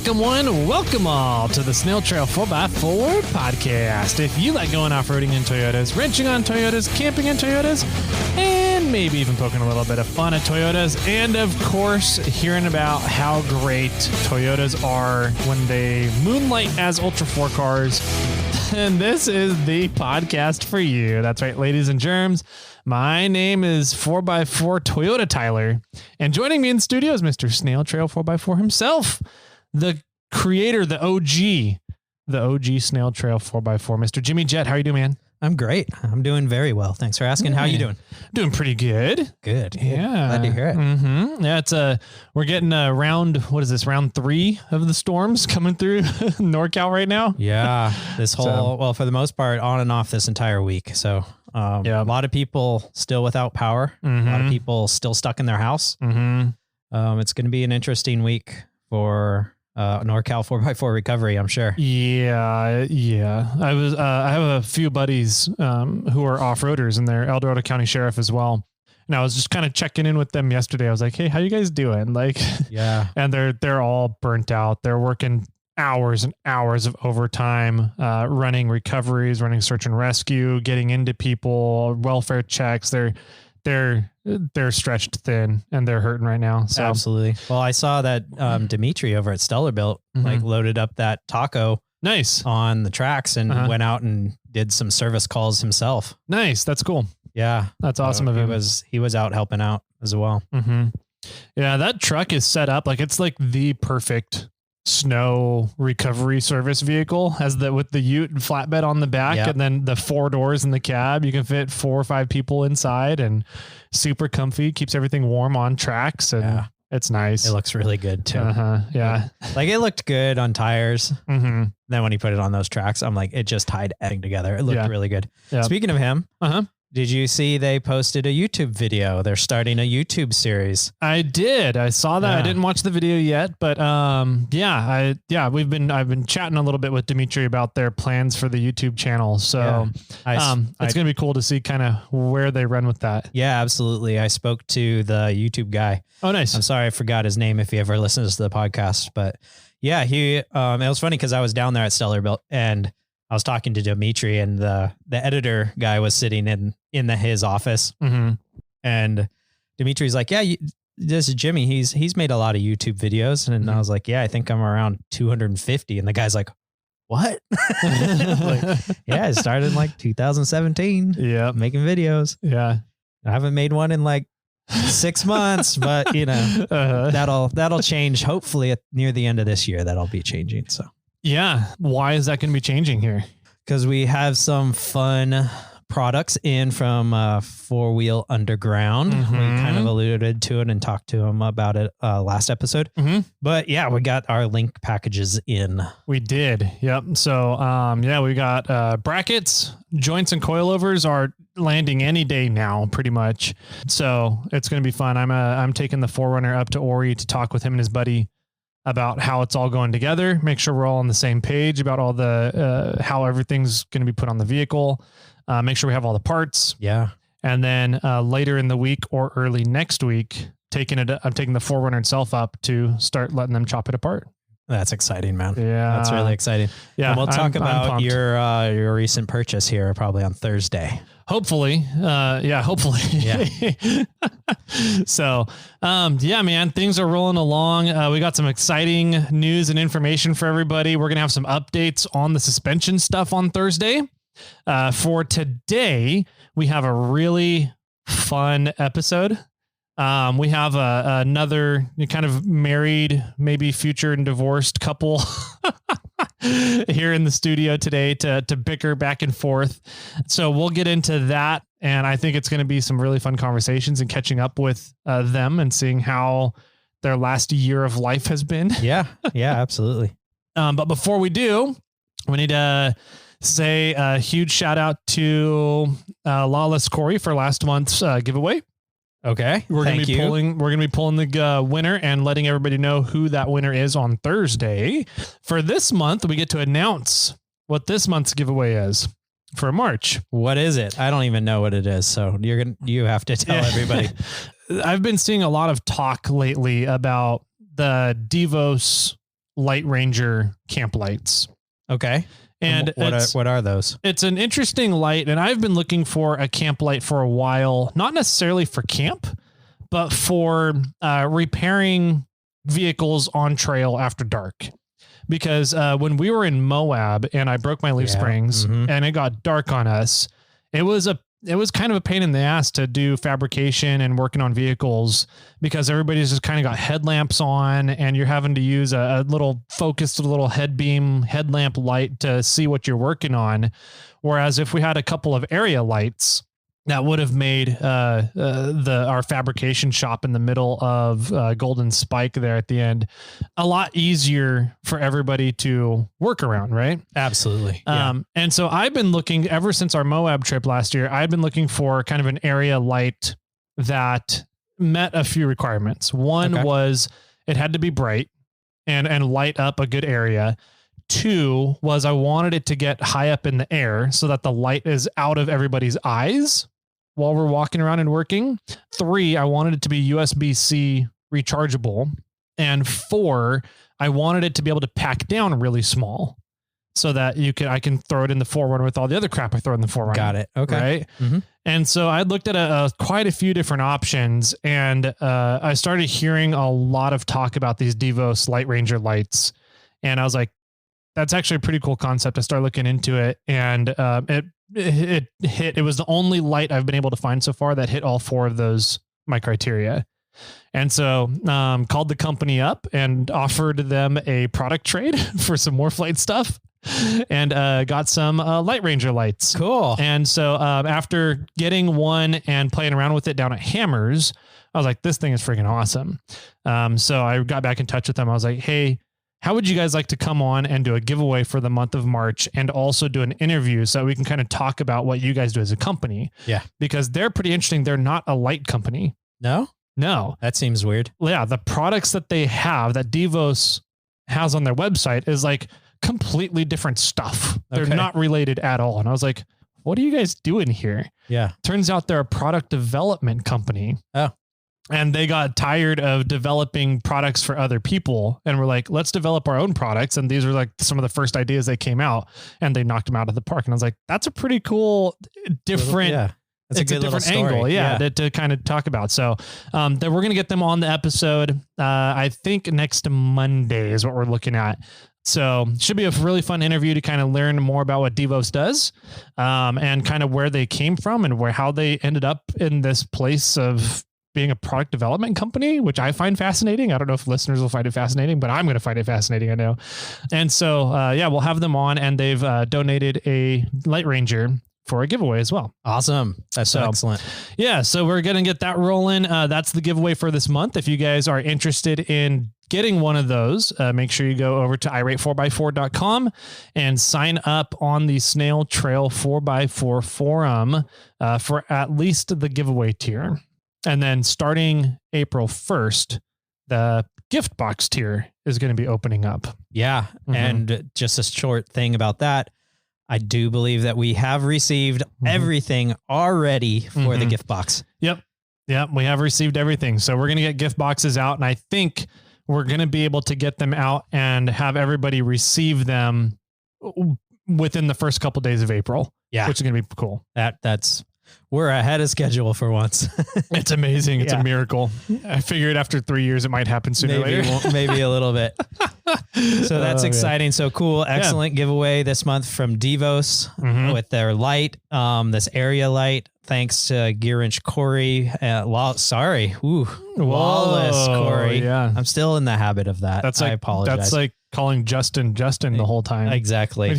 Welcome one, welcome all to the Snail Trail 4x4 podcast. If you like going off-roading in Toyotas, wrenching on Toyotas, camping in Toyotas, and maybe even poking a little bit of fun at Toyotas, and of course, hearing about how great Toyotas are when they moonlight as Ultra 4 cars, and this is the podcast for you. That's right, ladies and germs. My name is 4x4 Toyota Tyler, and joining me in the studio is Mr. Snail Trail 4x4 himself, the creator, the OG Snail Trail 4x4, Mr. Jimmy Jett. How are you doing, man? I'm great. I'm doing very well. Thanks for asking. How are you doing? Doing pretty good. Good. Yeah. Glad to hear it. Mm-hmm. Yeah, it's we're getting round 3 of the storms coming through NorCal right now. Yeah. This whole, well, for the most part, on and off this entire week. So yeah, a lot of people still without power. Mm-hmm. A lot of people still stuck in their house. Mm-hmm. It's going to be an interesting week for NorCal 4x4 recovery, I'm sure. Yeah. I have a few buddies who are off-roaders, and they're El Dorado County Sheriff as well. And I was just kind of checking in with them yesterday. I was like, "Hey, how you guys doing?" Like, yeah. And they're all burnt out. They're working hours and hours of overtime, running recoveries, running search and rescue, getting into people, welfare checks. They're stretched thin and they're hurting right now. So Absolutely. Well, I saw that Dimitri over at Stellar Built like loaded up that taco nice on the tracks and went out and did some service calls himself. Nice. That's cool. Yeah. That's awesome of him. He was out helping out as well. Mm-hmm. Yeah. That truck is set up like it's like the perfect snow recovery service vehicle, with the ute and flatbed on the back, and then the 4 doors in the cab. You can fit 4 or 5 people inside, and super comfy, keeps everything warm on tracks, and it's nice. It looks really good too. Yeah. Like it looked good on tires. Mm-hmm. Then when he put it on those tracks, I'm like, it just tied everything together. It looked really good. Yep. Speaking of him, did you see they posted a YouTube video? They're starting a YouTube series. I did. I saw that. I didn't watch the video yet, but I've been chatting a little bit with Dimitri about their plans for the YouTube channel. So it's going to be cool to see kind of where they run with that. Yeah, absolutely. I spoke to the YouTube guy. Oh, nice. I'm sorry, I forgot his name if he ever listens to the podcast, but yeah, it was funny because I was down there at Stellar Built and I was talking to Dimitri, and the editor guy was sitting in his office, and Dimitri's like, "Yeah, this is Jimmy. He's made a lot of YouTube videos," and I was like, "Yeah, I think I'm around 250." And the guy's like, "What?" Like, yeah, I started in like 2017. Yeah, making videos. Yeah, I haven't made one in like 6 months, but you know, that'll change. Hopefully, near the end of this year, that'll be changing. So. Yeah. Why is that going to be changing here? Because we have some fun products in from 4 Wheel Underground. We kind of alluded to it and talked to him about it last episode. But yeah, we got our link packages in. We did. Yep. So we got brackets, joints, and coilovers are landing any day now, pretty much. So it's going to be fun. I'm taking the 4Runner up to Ori to talk with him and his buddy about how it's all going together, make sure we're all on the same page about all the, how everything's going to be put on the vehicle, make sure we have all the parts. Yeah. And then later in the week or early next week, I'm taking the 4Runner itself up to start letting them chop it apart. That's exciting, man. Yeah. That's really exciting. Yeah. And we'll talk about your recent purchase here probably on Thursday. Hopefully. Hopefully. Yeah. So, man, things are rolling along. We got some exciting news and information for everybody. We're going to have some updates on the suspension stuff on Thursday. For today, we have a really fun episode. We have another kind of married, maybe future and divorced couple here in the studio today to bicker back and forth. So we'll get into that. And I think it's going to be some really fun conversations and catching up with them and seeing how their last year of life has been. Yeah. Yeah, absolutely. But before we do, we need to say a huge shout out to Lawless Corey for last month's giveaway. Okay. We're going to be pulling the winner and letting everybody know who that winner is on Thursday. For this month, we get to announce what this month's giveaway is for March. What is it? I don't even know what it is. So you have to tell everybody. I've been seeing a lot of talk lately about the Devos Light Ranger camp lights. Okay. And what are those? It's an interesting light, and I've been looking for a camp light for a while, not necessarily for camp, but for repairing vehicles on trail after dark. Because when we were in Moab and I broke my leaf springs and it got dark on us, it was kind of a pain in the ass to do fabrication and working on vehicles because everybody's just kind of got headlamps on and you're having to use a little focused little headlamp light to see what you're working on. Whereas if we had a couple of area lights, that would have made our fabrication shop in the middle of Golden Spike there at the end a lot easier for everybody to work around, right? Absolutely. And so I've been looking ever since our Moab trip last year. I've been looking for kind of an area light that met a few requirements. One was it had to be bright and light up a good area. 2 was I wanted it to get high up in the air so that the light is out of everybody's eyes while we're walking around and working. 3, I wanted it to be USB-C rechargeable. And 4, I wanted it to be able to pack down really small so that I can throw it in the 4Runner with all the other crap I throw in the 4Runner. Got it. Okay. Right. Mm-hmm. And so I looked at quite a few different options, and I started hearing a lot of talk about these Devos Light Ranger lights. And I was like, that's actually a pretty cool concept. I started looking into it, and it was the only light I've been able to find so far that hit all 4 of my criteria. And so called the company up and offered them a product trade for some more flight stuff and got some Light Ranger lights. Cool. And so after getting one and playing around with it down at Hammers, I was like, this thing is freaking awesome. So I got back in touch with them. I was like, hey, how would you guys like to come on and do a giveaway for the month of March and also do an interview so we can kind of talk about what you guys do as a company? Yeah. Because they're pretty interesting. They're not a light company. No? No. That seems weird. Yeah. The products that they have that Devos has on their website is like completely different stuff. They're not related at all. And I was like, what are you guys doing here? Yeah. Turns out they're a product development company. Oh. And they got tired of developing products for other people and were like, let's develop our own products. And these were like some of the first ideas that came out, and they knocked them out of the park. And I was like, that's a pretty cool, different, that's it's a different angle. To kind of talk about. So then we're going to get them on the episode. I think next Monday is what we're looking at. So should be a really fun interview to kind of learn more about what Devos does and kind of where they came from and how they ended up in this place of being a product development company, which I find fascinating. I don't know if listeners will find it fascinating, but I'm going to find it fascinating. I know. And so, we'll have them on, and they've donated a Light Ranger for a giveaway as well. Awesome. That's so excellent. Yeah. So we're going to get that rolling. That's the giveaway for this month. If you guys are interested in getting one of those, make sure you go over to irate4x4.com and sign up on the Snail Trail 4x4 forum for at least the giveaway tier. And then starting April 1st, the gift box tier is going to be opening up. Yeah. Mm-hmm. And just a short thing about that. I do believe that we have received everything already for the gift box. Yep. We have received everything. So we're going to get gift boxes out, and I think we're going to be able to get them out and have everybody receive them within the first couple of days of April. Yeah. Which is going to be cool. We're ahead of schedule for once. It's amazing. It's a miracle. I figured after 3 years, it might happen sooner or later. Maybe a little bit. So that's exciting. So cool. Excellent giveaway this month from Devos with their light, this area light. Thanks to Gearinch Corey. Lawless Corey. Yeah. I'm still in the habit of that. I apologize. That's like calling Justin the whole time. Exactly.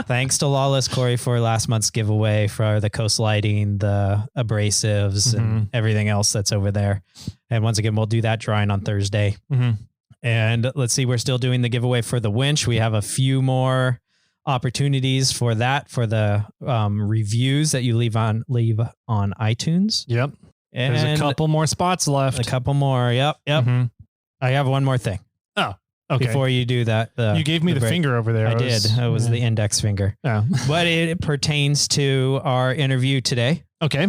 Thanks to Lawless Corey for last month's giveaway for the coast lighting, the abrasives, and everything else that's over there. And once again, we'll do that drawing on Thursday. And let's see, we're still doing the giveaway for the winch. We have a few more opportunities for that, for the reviews that you leave on iTunes. Yep. And there's a couple more spots left. A couple more. Yep. I have one more thing. Oh, okay. Before you do that, you gave me the finger over there. I did. It was the index finger. Yeah. But it pertains to our interview today. Okay.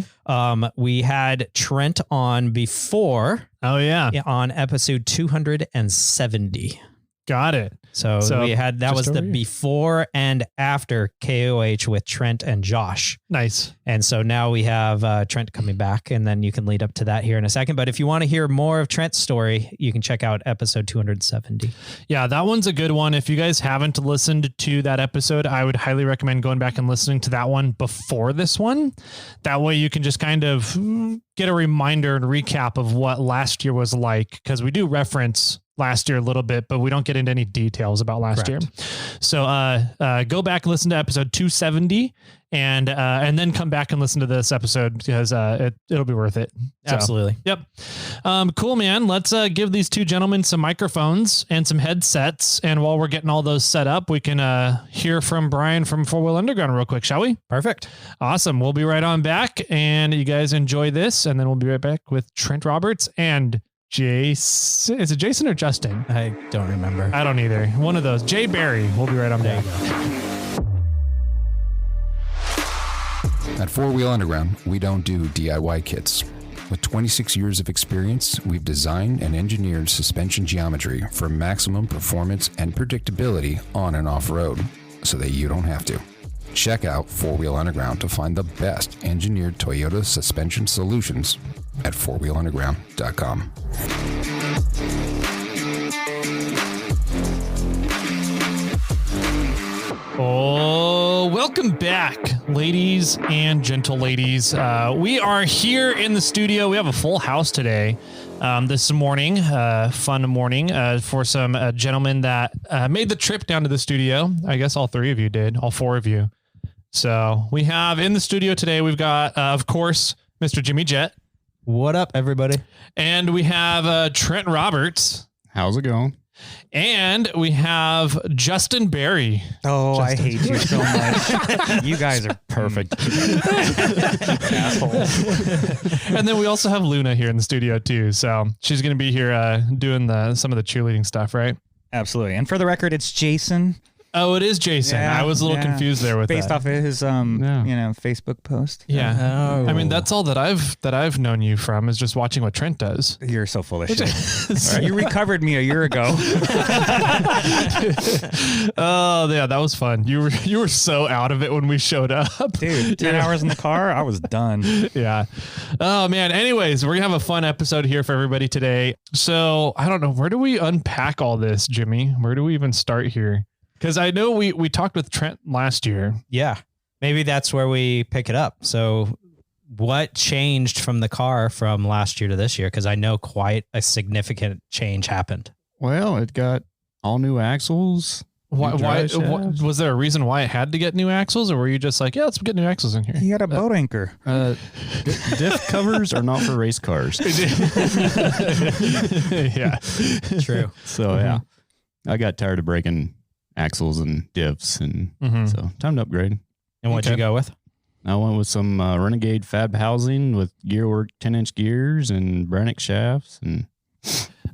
We had Trent on before. Oh yeah. On episode 270. Got it. So we had, that was the before and after KOH with Trent and Josh. Nice. And so now we have Trent coming back, and then you can lead up to that here in a second. But if you want to hear more of Trent's story, you can check out episode 270. Yeah, that one's a good one. If you guys haven't listened to that episode, I would highly recommend going back and listening to that one before this one. That way you can just kind of get a reminder and recap of what last year was like, because we do reference last year a little bit, but we don't get into any details about last year. So go back and listen to episode 270 and then come back and listen to this episode because it'll be worth it. So, absolutely. Yep. Cool, man. Let's give these two gentlemen some microphones and some headsets. And while we're getting all those set up, we can hear from Brian from 4-Wheel Underground real quick, shall we? Perfect. Awesome. We'll be right on back, and you guys enjoy this, and then we'll be right back with Trent Roberts and Jason. Is it Jason or Justin? I don't remember. I don't either. One of those. Jay Barry. We'll be right on back. At 4-Wheel Underground, we don't do DIY kits. With 26 years of experience, we've designed and engineered suspension geometry for maximum performance and predictability on and off-road, so that you don't have to. Check out 4-Wheel Underground to find the best engineered Toyota suspension solutions at 4wheelunderground.com. Oh, welcome back, ladies and gentle ladies. We are here in the studio. We have a full house today. This morning, fun morning for some gentlemen that made the trip down to the studio. I guess all three of you did, all four of you. So we have in the studio today, we've got, of course, Mr. Jimmy Jett. What up, everybody? And we have Trent Roberts. How's it going? And we have Justin Barry. Oh, Justin. I hate you so much. You guys are perfect. Assholes. And then we also have Luna here in the studio too. So she's going to be here doing some of the cheerleading stuff, right? Absolutely. And for the record, it's Jason. Oh, it is Jason. Yeah, I was a little confused there with based that. off of his Facebook post. Yeah. Oh. I mean, that's all that I've known you from is just watching what Trent does. You're so full of shit. You recovered me a year ago. Oh, yeah, that was fun. You were so out of it when we showed up. Dude, 10 hours in the car, I was done. Yeah. Oh man. Anyways, we're gonna have a fun episode here for everybody today. So I don't know, where do we unpack all this, Jimmy? Where do we even start here? Because I know we talked with Trent last year. Yeah, maybe that's where we pick it up. So what changed from the car from last year to this year? Because I know quite a significant change happened. Well, it got all new axles. Why was there a reason why it had to get new axles, or were you just like, yeah, let's get new axles in here? He had a boat anchor. Diff covers are not for race cars. Yeah, true. So yeah, I got tired of breaking axles and diffs, and so time to upgrade. And what'd you go with? I went with some Renegade Fab housing with gearwork 10-inch gears and Brannock shafts and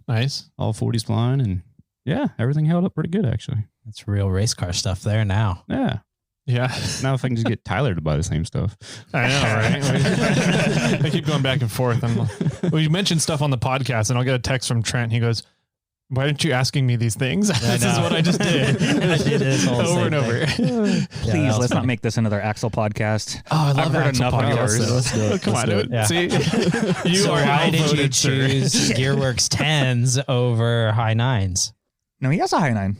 nice all 40 spline, and yeah, everything held up pretty good actually. That's real race car stuff there now. Yeah. Now if I can just get Tyler to buy the same stuff. I know, right? I keep going back and forth. You mentioned stuff on the podcast, and I'll get a text from Trent. He goes, "Why aren't you asking me these things?" This is what I just did. I did this over and over. Please, let's not make this another Axle podcast. Oh, I love I've heard enough of yours. Let's do it. Come on, Yeah. See, you are why did you outvoted, choose Gearworks 10s over high 9s? No, he has a high 9.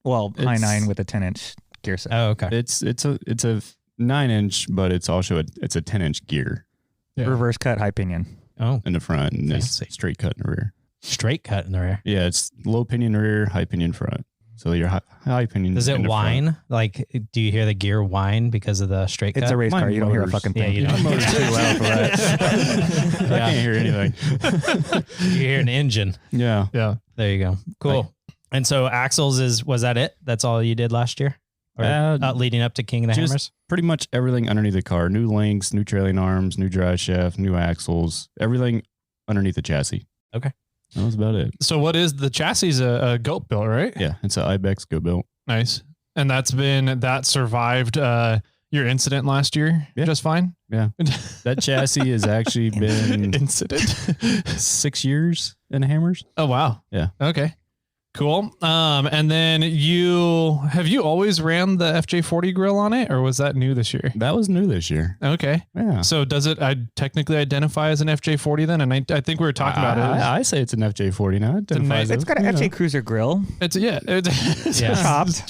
Well, high 9 with a 10-inch gear set. Oh, okay. It's a 9-inch, but it's also it's a 10-inch gear. Yeah. Reverse cut, high pinion. Oh, In the front, and it's Fancy. straight cut in the rear. straight cut in the rear. Yeah, it's low pinion rear, high pinion front. So your high pinion. Does it in the whine? front. Like, do you hear the gear whine because of the straight cut? It's a race car. Mine You don't hear a motors. fucking Yeah, thing. you don't. Motor's too loud for that. I can't hear anything. You hear an engine. Yeah. Yeah. There you go. Cool. And so axles was that it? That's all you did last year? Or leading up to King of the just Hammers? pretty much everything underneath the car. New links, new trailing arms, new drive shaft, new axles, everything underneath the chassis. Okay. That was about it. So what is the chassis? A goat built, right? Yeah, it's an Ibex Go built. Nice. And that survived your incident last year just fine? Yeah. That chassis has actually been incident 6 years in Hammers. Oh, wow. Yeah. Okay. Cool. And then have you always ran the FJ40 grill on it, or was that new this year? That was new this year. Okay. Yeah. So does it technically identify as an FJ40 then? And I think we were talking about it. I say it's an FJ40 now. It's got an FJ Cruiser grill. It's Chopped.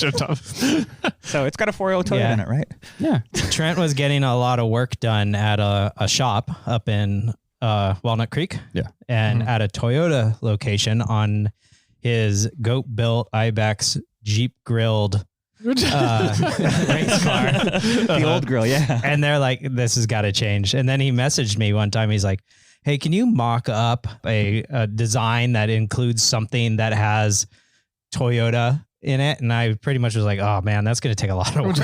So it's got a 4.0 Toyota in it, right? Yeah. Trent was getting a lot of work done at a shop up in Walnut Creek. Yeah. And at a Toyota location on his goat-built Ibex Jeep grilled race car. The old grill, yeah. And they're like, this has got to change. And then he messaged me one time. He's like, hey, can you mock up a design that includes something that has Toyota in it? And I pretty much was like, oh man, that's going to take a lot of work.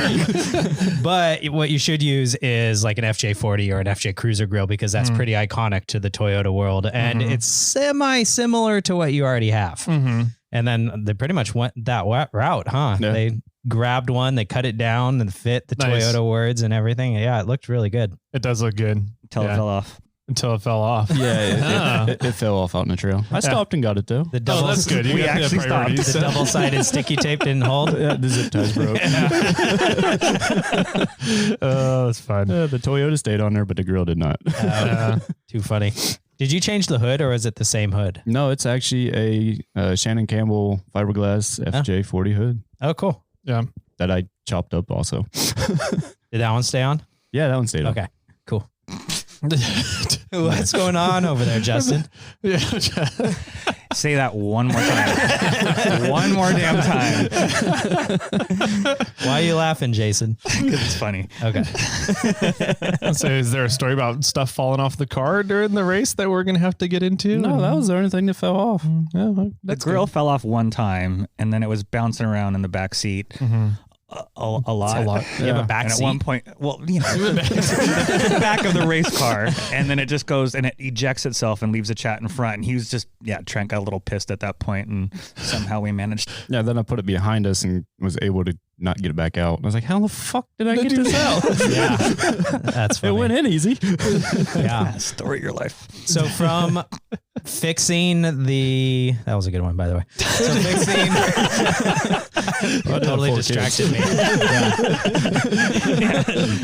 But what you should use is like an FJ40 or an FJ Cruiser grill, because that's pretty iconic to the Toyota world. And it's semi-similar to what you already have. And then they pretty much went that route, huh? Yeah. They grabbed one, they cut it down and fit the Toyota words and everything. Yeah, it looked really good. It does look good. Until it fell off. Until it fell off. Yeah, it fell off out in the trail. I stopped and got it though. The double, that's good. You got the priorities. The double-sided sticky tape didn't hold. Yeah, the zip ties broke. Oh, that's fun. The Toyota stayed on there, but the grill did not. Too funny. Did you change the hood, or is it the same hood? No, it's actually a Shannon Campbell fiberglass FJ40 hood. Oh, cool. Yeah. That I chopped up also. Did that one stay on? Yeah, that one stayed on. Okay, cool. What's going on over there, Justin? Yeah. Say that one more time. One more damn time. Why are you laughing, Jason? Because it's funny. Okay. So is there a story about stuff falling off the car during the race that we're going to have to get into? No, that was the only thing that fell off. Yeah, The grill fell off one time, and then it was bouncing around in the back seat. A lot. You have a back and seat? at one point, well, you know, the back of the race car, and then it just goes and it ejects itself and leaves a chat in front. And he was just, Trent got a little pissed at that point, and somehow we managed. Yeah, then I put it behind us and was able to not get it back out. I was like, how the fuck did I get this out? Yeah, that's funny. It went in easy. Yeah. Story of your life. So from fixing that was a good one, by the way. So fixing, totally distracted me.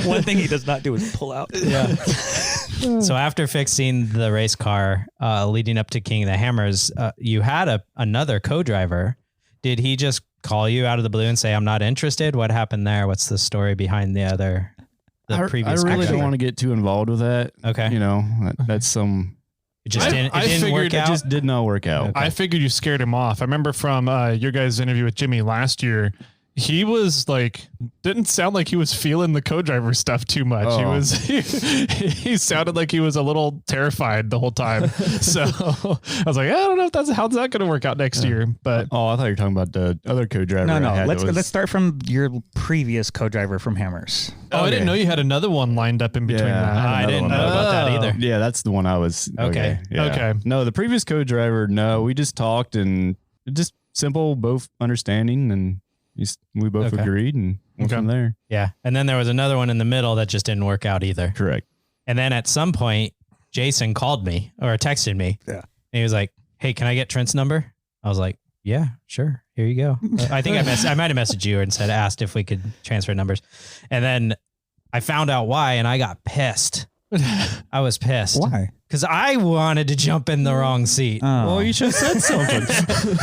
One thing he does not do is pull out. Yeah. So after fixing the race car, leading up to King of the Hammers, you had another co-driver. Did he just call you out of the blue and say, I'm not interested? What happened there? What's the story behind the previous? I really don't want to get too involved with that. Okay. You know, that's some. It didn't work out. It just did not work out. I figured you scared him off. I remember from your guys' interview with Jimmy last year, he was didn't sound like he was feeling the co-driver stuff too much. Oh. He sounded like he was a little terrified the whole time. So I was like, I don't know if how's that going to work out next year. But I thought you were talking about the other co-driver. No. Let's start from your previous co-driver from Hammers. I didn't know you had another one lined up in between that. I didn't know about that either. Yeah, that's the one I was. Okay. Yeah. Okay. No, the previous co-driver, no, we just talked and just simple, both understanding, and we both agreed and went from there. Yeah. And then there was another one in the middle that just didn't work out either. Correct. And then at some point, Jason called me or texted me. Yeah. And he was like, hey, can I get Trent's number? I was like, yeah, sure. Here you go. I think I might have messaged you and asked if we could transfer numbers. And then I found out why, and I got pissed. I was pissed. Why? Because I wanted to jump in the wrong seat. Oh. Well, you should have said something.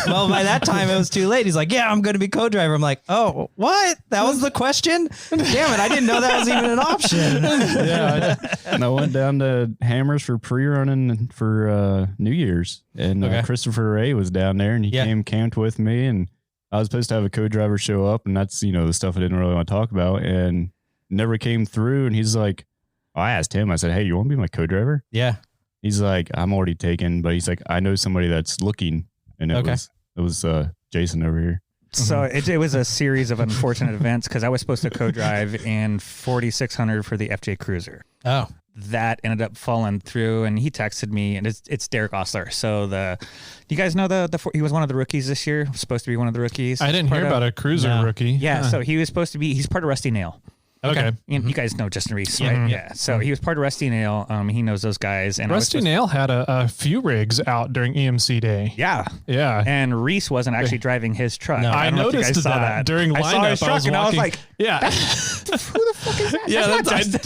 Well, by that time it was too late. He's like, yeah, I'm going to be co-driver. I'm like, oh, what? That was the question? Damn it. I didn't know that was even an option. Yeah. And I went down to Hammers for pre-running for New Year's. And Christopher Ray was down there, and he camped with me. And I was supposed to have a co-driver show up. And that's, the stuff I didn't really want to talk about. And never came through. And he's like, I asked him, I said, hey, you want to be my co-driver? Yeah. He's like, I'm already taken, but he's like, I know somebody that's looking, and it was Jason over here. So it was a series of unfortunate events because I was supposed to co-drive in 4600 for the FJ Cruiser. Oh, that ended up falling through, and he texted me, and it's Derek Osler. So you guys know he was one of the rookies this year. Supposed to be one of the rookies. I didn't hear about a Cruiser rookie. Yeah, so he was supposed to be. He's part of Rusty Nail. Okay. You guys know Justin Reese, right? Yeah. So he was part of Rusty Nail. He knows those guys. And Rusty Nail had a few rigs out during EMC day. Yeah. Yeah. And Reese wasn't actually driving his truck. No. I noticed that during lineup. I saw his truck and I was like, yeah. who the fuck is that? Yeah,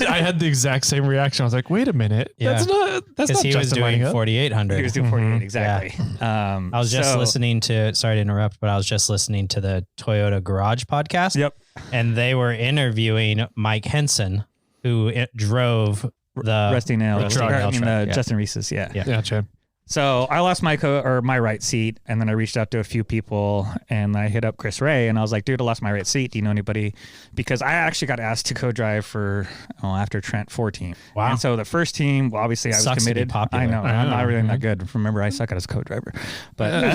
I had the exact same reaction. I was like, wait a minute. Yeah. That's not he was Justin doing lining up. 4800. He was doing 48, exactly. I was just listening to, sorry to interrupt, but I was just listening to the Toyota Garage podcast. Yep. And they were interviewing Mike Henson, who drove the Rusty Nail. truck. Justin Reese's. Yeah. Yeah, Chad. So I lost my right seat, and then I reached out to a few people, and I hit up Chris Ray, and I was like, "Dude, I lost my right seat. Do you know anybody?" Because I actually got asked to co-drive for after Trent 14. Wow. And so the first team, well, obviously I was Sucks to be committed. popular. I know. I'm not really that good. Remember, I suck at as co-driver. But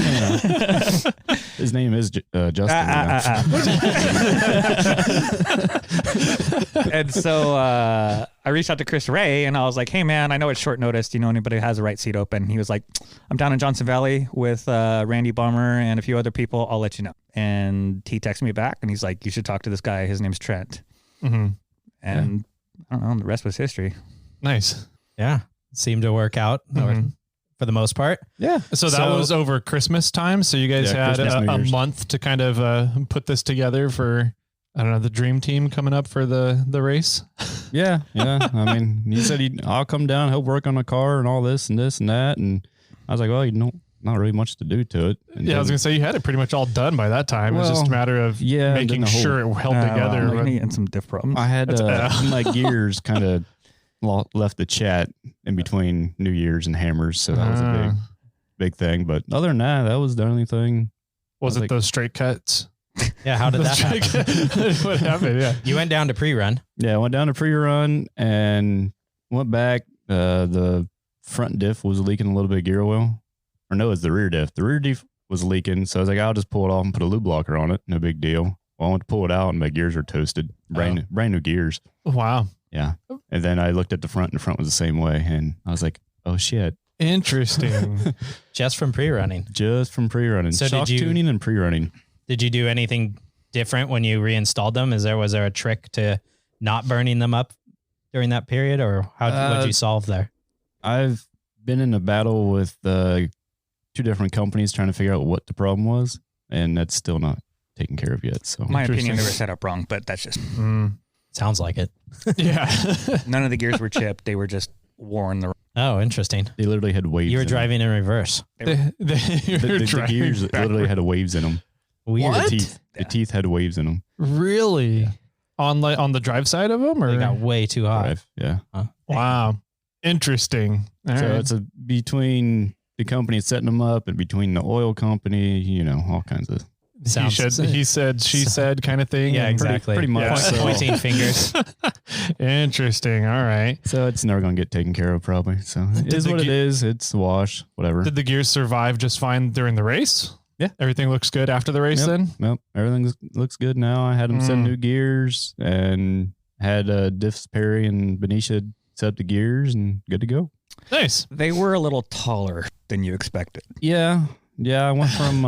his name is Justin. And so I reached out to Chris Ray, and I was like, "Hey, man, I know it's short notice. Do you know anybody who has a right seat open?" He was like, "I'm down in Johnson Valley with Randy Bummer and a few other people. I'll let you know." And he texted me back, and he's like, "You should talk to this guy. His name's Trent." Mm-hmm. And I don't know, the rest was history. Nice. Yeah. Seemed to work out for the most part. Yeah. So that was over Christmas time. So you guys had Christmas, New a Year's. month to kind of put this together for, I don't know, the dream team coming up for the race. Yeah. I mean, he said I'll come down, help work on the car and all this and that. And I was like, well, not really much to do to it. And I was going to say you had it pretty much all done by that time. It was just a matter of making sure it held together. And some diff problems. I had my gears kind of left the chat in between New Year's and Hammers. So that was a big thing. But other than that was the only thing. Was it those straight cuts? Yeah. How did that happen? What happened? Yeah. You went down to pre-run. Yeah. I went down to pre-run and went back. The front diff was leaking a little bit of gear oil. Or no, it's the rear diff. The rear diff was leaking. So I was like, I'll just pull it off and put a lube blocker on it. No big deal. Well, I went to pull it out and my gears were toasted. Brand new gears. Wow. Yeah. And then I looked at the front and the front was the same way. And I was like, oh shit. Interesting. Just from pre-running. Just from pre-running. So Shock tuning and pre-running. Did you do anything different when you reinstalled them? Was there a trick to not burning them up during that period, or what did you solve there? I've been in a battle with 2 different companies trying to figure out what the problem was, and that's still not taken care of yet. So My opinion, they were set up wrong, but that's just sounds like it. Yeah. None of the gears were chipped. They were just worn the. Oh, interesting. they literally had waves. You were in driving in reverse. them. The gears literally had waves in them. Weird. What? The teeth had waves in them. Really? Yeah. On the drive side of them, or They got way too hot. Yeah. wow, interesting. All so right. it's between the company setting them up and between the oil company, all kinds of. He said, she said kind of thing. Yeah, exactly. Pretty much. Yeah. So, Pointing fingers. Interesting. All right. so it's never going to get taken care of probably. So it is what it is. It's a wash, whatever. Did the gears survive just fine during the race? Yeah. Everything looks good after the race then? Nope. Everything looks good now. I had them set new gears and had Diffs Perry and Benicia set up the gears and good to go. Nice. They were a little taller than you expected. Yeah. I went from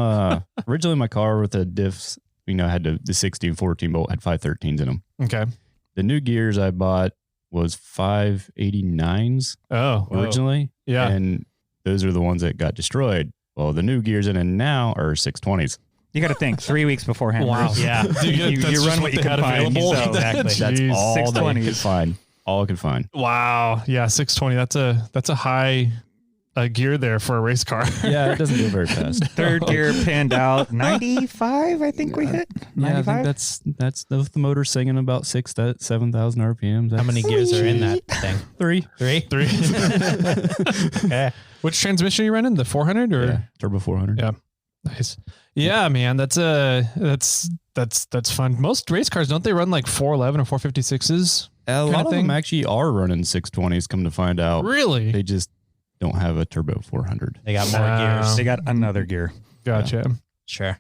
originally my car with the diffs, had the 16 14 bolt had 513s in them. Okay. The new gears I bought was 589s originally. Yeah. And those are the ones that got destroyed. Well, the new gears in it now are 620s. You got to think 3 weeks beforehand. Wow. Yeah. You run what you can find. available. So Exactly. That's Jeez. all they 620s. could find. All I could find. Wow. Yeah. 620. That's a high gear there for a race car. Yeah, it doesn't go very fast. Third gear pinned out 95. I think we hit 95. Yeah, I think that's the motor singing about 6,000 to 7,000 RPMs. How many gears are in that thing? 3. 3? Okay. Which transmission are you running? The 400 or? Yeah, turbo 400. Yeah. Nice. Yeah, man. That's fun. Most race cars, don't they run like 411 or 456s? A lot of them actually are running 620s. Come to find out, Really? they just don't have a turbo 400. They got more gears. They got another gear. Gotcha. Yeah. Sure.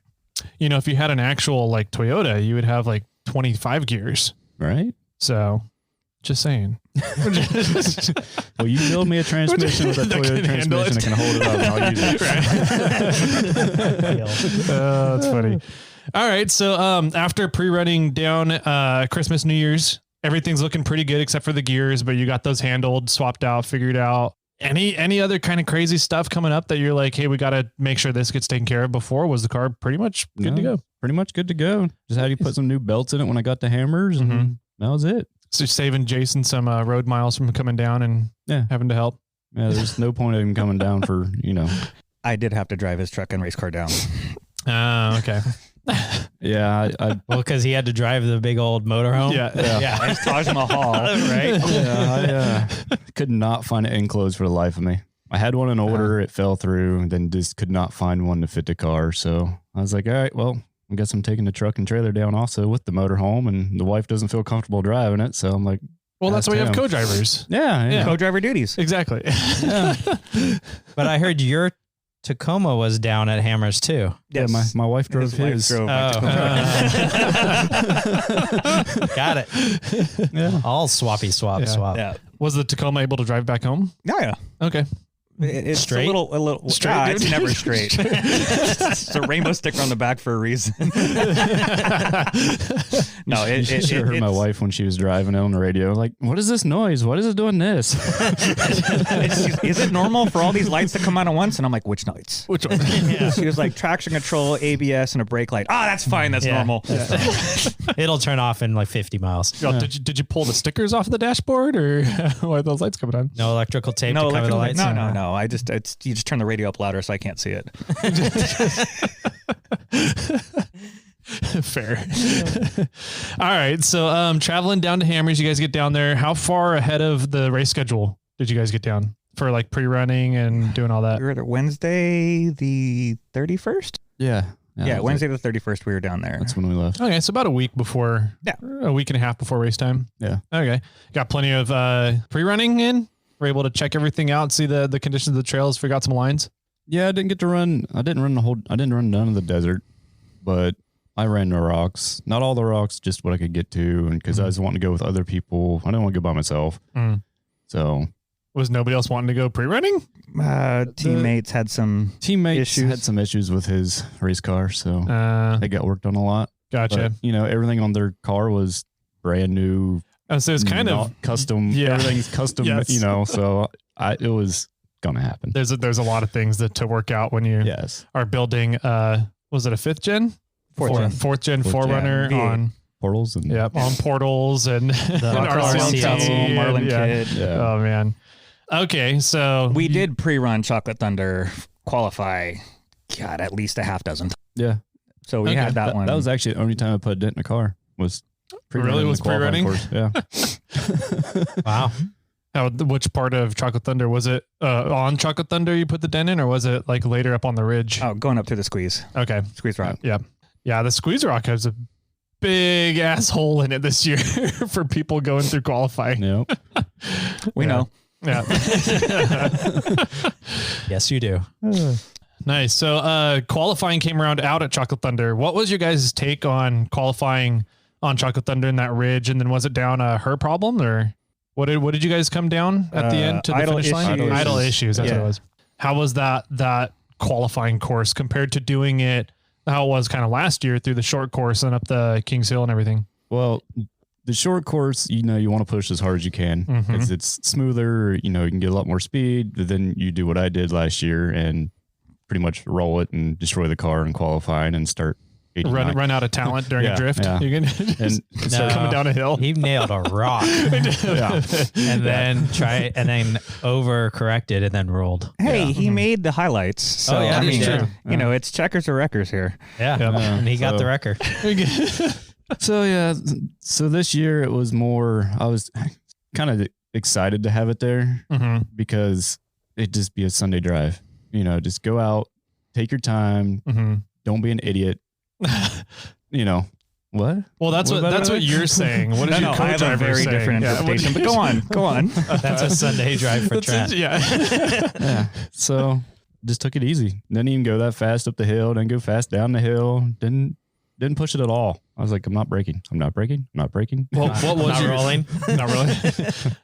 If you had an actual like Toyota, you would have like 25 gears. Right? So just saying. Well, you build me a transmission with a That Toyota can handle transmission it. that can hold it up and I'll use it. That's funny. All right. So after pre-running down Christmas, New Year's, everything's looking pretty good except for the gears, but you got those handled, swapped out, figured out. Any other kind of crazy stuff coming up that you're like, hey, we got to make sure this gets taken care of before? Was the car pretty much good to go? Pretty much good to go. Just had to put some new belts in it when I got the hammers, and that was it. So saving Jason some road miles from coming down and having to help. Yeah, there's no point of him coming down for, I did have to drive his truck and race car down. Okay. Yeah, well, because he had to drive the big old motorhome. Yeah. It's Taj Mahal, right? Yeah, I could not find it enclosed for the life of me. I had one in order, it fell through, and then just could not find one to fit the car. So I was like, all right, well, I guess I'm taking the truck and trailer down also with the motorhome, and the wife doesn't feel comfortable driving it. So I'm like, well, that's why you have co-drivers. Yeah. Co-driver duties. Exactly. Yeah. But I heard your Tacoma was down at Hammers too. Yes. Yeah, my wife drove his. Got it. Yeah. All swap. Yeah. Was the Tacoma able to drive back home? Oh, yeah. Okay. It's straight? a little straight. It's never straight. It's a rainbow sticker on the back for a reason. No, you should have heard my wife when she was driving it on the radio. Like, what is this noise? What is it doing this? Is it normal for all these lights to come on at once? And I'm like, which lights? Which one? She was like, traction control, ABS, and a brake light. That's fine. That's normal. It'll turn off in like 50 miles. Yo, did you pull the stickers off the dashboard, or why are those lights coming on? No electrical tape to cover the lights? No. You just turn the radio up louder so I can't see it. Fair. All right. So traveling down to Hammers, you guys get down there. How far ahead of the race schedule did you guys get down for like pre-running and doing all that? We were there Wednesday the 31st? Yeah, Wednesday the 31st we were down there. That's when we left. Okay, so about a week before. Yeah. A week and a half before race time. Yeah. Okay. Got plenty of pre-running in. We're able to check everything out, see the conditions of the trails, figure out some lines. Yeah, I didn't run none of the desert, but I ran the rocks. Not all the rocks, just what I could get to, and because I was wanting to go with other people. I didn't want to go by myself. So was nobody else wanting to go pre-running? Teammates had some issues with his race car, so they got worked on a lot. Gotcha. But, everything on their car was brand new. So it's kind of custom. Yeah. Everything's custom. Yes. So it was gonna happen. There's a lot of things to work out when you are building. Was it a 5th gen? Fourth gen 4Runner on portals and on portals and RCL Marlin kit. Yeah. Oh man. Okay, so we did pre-run Chocolate Thunder qualify. God, at least a half dozen. Yeah. So we had that one. That was actually the only time I put a dent in the car was. Really was pre-running? Yeah. Wow. Which part of Chocolate Thunder was it? On Chocolate Thunder you put the dent in, or was it like later up on the ridge? Oh, going up to the squeeze. Okay. Squeeze rock. Yeah. The squeeze rock has a big asshole in it this year for people going through qualifying. Yep. We know. Yeah. Yes, you do. Nice. So qualifying came around out at Chocolate Thunder. What was your guys' take on qualifying on Chocolate Thunder in that ridge? And then was it down her problem, or what did you guys come down at the end to the finish line? Idle issues. That's what it was. How was that qualifying course compared to doing it how it was kind of last year through the short course and up the Kings Hill and everything? Well, the short course, you want to push as hard as you can because it's smoother. You can get a lot more speed. But then you do what I did last year and pretty much roll it and destroy the car in qualifying and start run out of talent during a drift. Yeah. You can start coming down a hill. He nailed a rock. And then overcorrected and then rolled. Hey, he made the highlights. So true. It's checkers or wreckers here. Yeah. And he got the record. So this year it was more, I was kind of excited to have it there because it'd just be a Sunday drive. Just go out, take your time, don't be an idiot. What? Well, that's what you're saying. What is your co-driver I have a very different interpretation, but go on. That's a Sunday drive for Trent. Yeah. So just took it easy. Didn't even go that fast up the hill. Didn't go fast down the hill. Didn't push it at all. I was like, I'm not braking. Well, what was not rolling? Not really.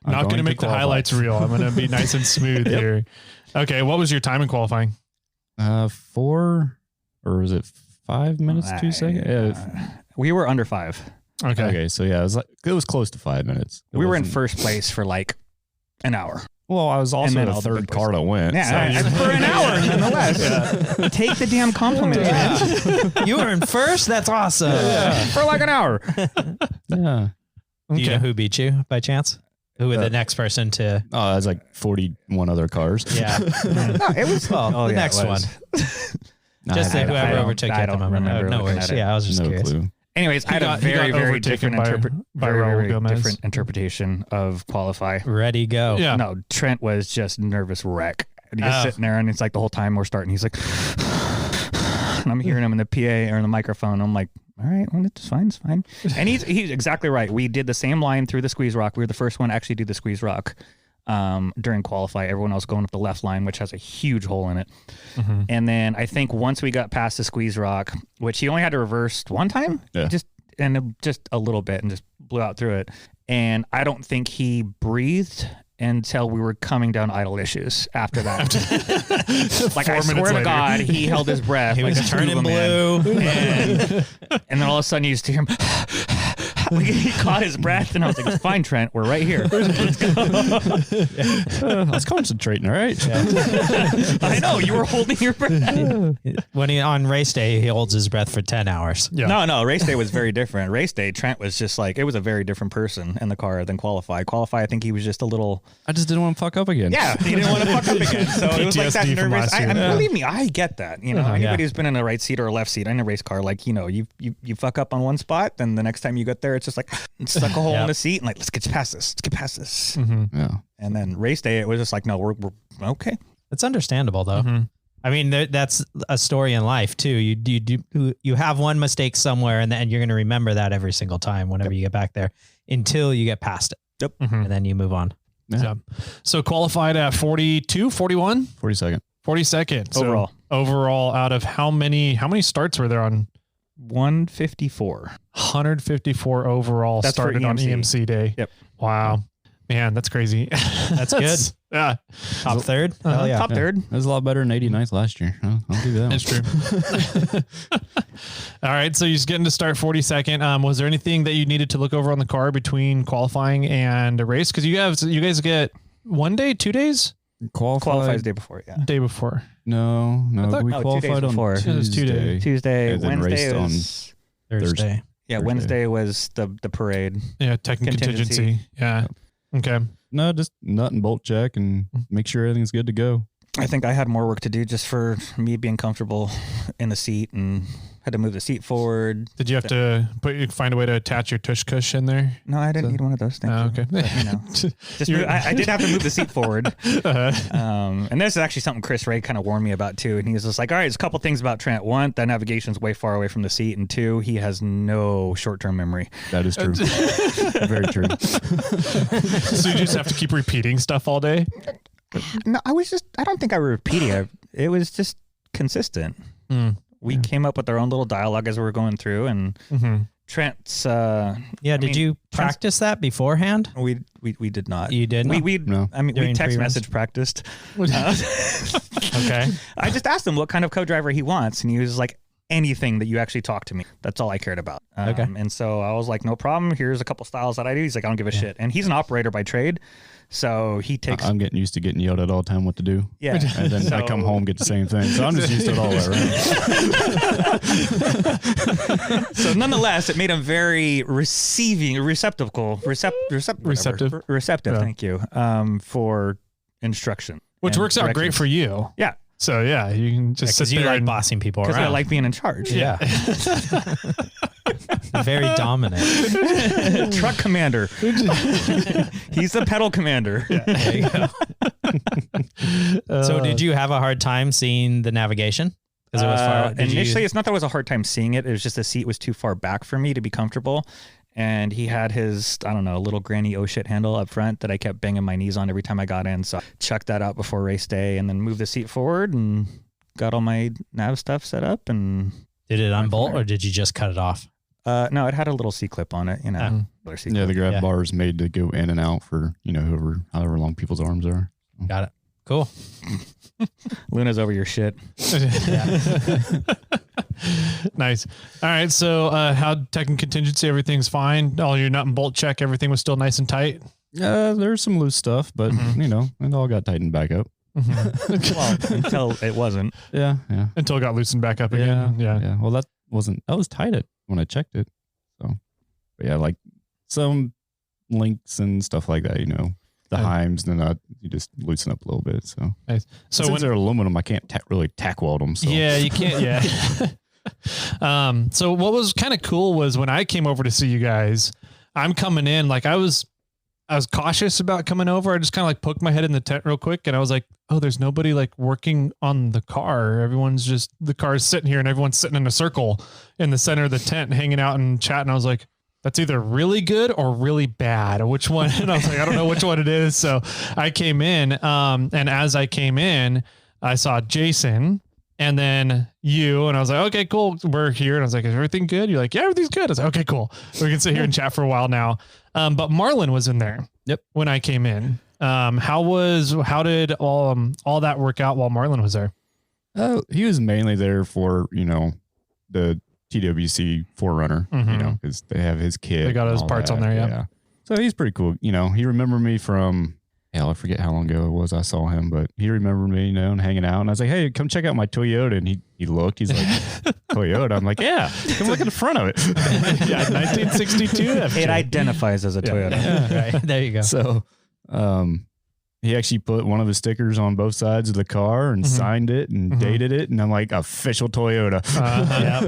Not going to make the highlights real. I'm going to be nice and smooth here. Okay. What was your time in qualifying? 4 or was it 5 minutes, 2 seconds? We were under 5. Okay. So yeah, it was close to 5 minutes. We were in first place for like an hour. Well, I was also the third car that went. Yeah, so. For an hour nonetheless. Yeah. Take the damn compliment. Yeah. You were in first? That's awesome. Yeah. For like an hour. Yeah. Do you know who beat you by chance? Who were the next person to? Oh, it was like 41 other cars. Yeah. No, it was the next one. Just whoever overtook you at the moment. Remember no worries. Yeah, I was just curious. Clue. Anyways, I had a very different different interpretation of qualify. Ready, go. Yeah. No, Trent was just nervous wreck. And he's sitting there, and it's like the whole time we're starting, he's like, and I'm hearing him in the PA or in the microphone. I'm like, all right, well, it's fine, it's fine. And he's exactly right. We did the same line through the squeeze rock. We were the first one to actually do the squeeze rock during qualify. Everyone else going up the left line, which has a huge hole in it. Mm-hmm. And then I think once we got past the squeeze rock, which he only had to reverse one time, just a little bit, and just blew out through it. And I don't think he breathed until we were coming down idle issues after that. Like, I swear to God, he held his breath. He was turning blue. And then all of a sudden you just hear him. Like, he caught his breath, and I was like, fine, Trent, we're right here. Let's go. I was concentrating, all right? Yeah. I know, you were holding your breath. When on race day, he holds his breath for 10 hours. Yeah. No, race day was very different. Race day, Trent was just like, it was a very different person in the car than qualify. Qualify, I think he was just a little... I just didn't want to fuck up again. Yeah, he didn't want to fuck up again. So it was like that nervous. Believe me, I get that. You know, anybody who's been in a right seat or a left seat in a race car, like, you know, you fuck up on one spot, then the next time you get there, it's just like, stuck a hole in the seat, and like, let's get past this. Let's get past this. Mm-hmm. Yeah. And then race day, it was just like, no, we're okay. It's understandable, though. Mm-hmm. I mean, that's a story in life too. You have one mistake somewhere, and then you're going to remember that every single time whenever you get back there until you get past it. Yep. Mm-hmm. And then you move on. Yeah. So qualified at 42, 41? 42nd. 42nd. Overall. So overall, out of how many starts were there on? 154. 154 overall. That's started on EMC day. Yep. Wow. Man, that's crazy. That's good. Yeah. Top third? Hell yeah. Top third. That was a lot better than 89th last year. I'll do that. That's true. All right. So you're just getting to start 42nd. Was there anything that you needed to look over on the car between qualifying and a race? Because you guys get 1 day, 2 days? Qualifies day before, yeah. Day before. No. We qualified on Tuesday. Tuesday. Wednesday was Thursday. Yeah, Thursday. Wednesday was the parade. Yeah, tech and contingency. Yeah. Okay. No, just nut and bolt check and make sure everything's good to go. I think I had more work to do just for me being comfortable in the seat, and had to move the seat forward. Did you have to find a way to attach your tush cush in there? No, I didn't need one of those things. Okay. But, you know, I did have to move the seat forward. And this is actually something Chris Ray kind of warned me about too. And he was just like, all right, there's a couple things about Trent. One, that navigation's way far away from the seat. And two, he has no short-term memory. That is true. Very true. So you just have to keep repeating stuff all day? No, I don't think I was repeating. It was just consistent. We came up with our own little dialogue as we were going through, and Trent's. Did you practice that beforehand? We did not. You didn't? No. I mean, we text message practiced. Okay. I just asked him what kind of co-driver he wants, and he was like, anything that you actually talk to me. That's all I cared about. Okay. And so I was like, no problem. Here's a couple styles that I do. He's like, I don't give a shit. And he's an operator by trade. So he takes... I'm getting used to getting yelled at all the time what to do. Yeah. And then I come home, get the same thing. So I'm just used to it all around. So nonetheless, it made him very receptive. Yeah. Thank you. For instruction. Which works out great for you. Yeah. So yeah, you can just sit you there like bossing people around. Because I like being in charge. Yeah. Very dominant. Truck commander. He's the pedal commander. Yeah, there you go. So did you have a hard time seeing the navigation? Because it was far. Initially, it's not that it was a hard time seeing it. It was just the seat was too far back for me to be comfortable. And he had his, I don't know, little granny oh shit handle up front that I kept banging my knees on every time I got in. So I chucked that out before race day and then moved the seat forward and got all my nav stuff set up. And did it unbolt or did you just cut it off? No, it had a little C-clip on it, you know. Yeah, the grab bar is made to go in and out for, however long people's arms are. Got it. Cool. Luna's over your shit. Nice. All right. So how tech and contingency, everything's fine. All your nut and bolt check, everything was still nice and tight. There's some loose stuff, but it all got tightened back up. Well, until it wasn't. Yeah. Until it got loosened back up again. Yeah. Well, that was tight when I checked it. So, but yeah, like some links and stuff like that, the Heims, the nut, you just loosen up a little bit. So nice. So since they're aluminum, I can't really tack weld them. So. Yeah, you can't. Yeah. So what was kind of cool was when I came over to see you guys, I'm coming in, like I was cautious about coming over. I just kind of like poked my head in the tent real quick. And I was like, oh, there's nobody like working on the car. Everyone's just, the car's sitting here and everyone's sitting in a circle in the center of the tent, hanging out and chatting. I was like, that's either really good or really bad. Which one? And I was like, I don't know which one it is. So I came in, and as I came in, I saw Jason and then you, and I was like, okay, cool. We're here. And I was like, is everything good? You're like, yeah, everything's good. I was like, okay, cool. We can sit here and chat for a while now. But Marlon was in there. Yep. When I came in, how did all that work out while Marlon was there? He was mainly there for, the TWC 4Runner, because they have his kit. They got his parts on there. Yeah. So he's pretty cool. He remembered me from, I forget how long ago it was I saw him, but he remembered me, and hanging out. And I was like, hey, come check out my Toyota. And he looked, he's like, Toyota? I'm like, yeah, come look at the front of it. Yeah, 1962. It identifies as a Toyota. Yeah. Right. There you go. So, he actually put one of the stickers on both sides of the car and signed it and dated it. And I'm like, official Toyota.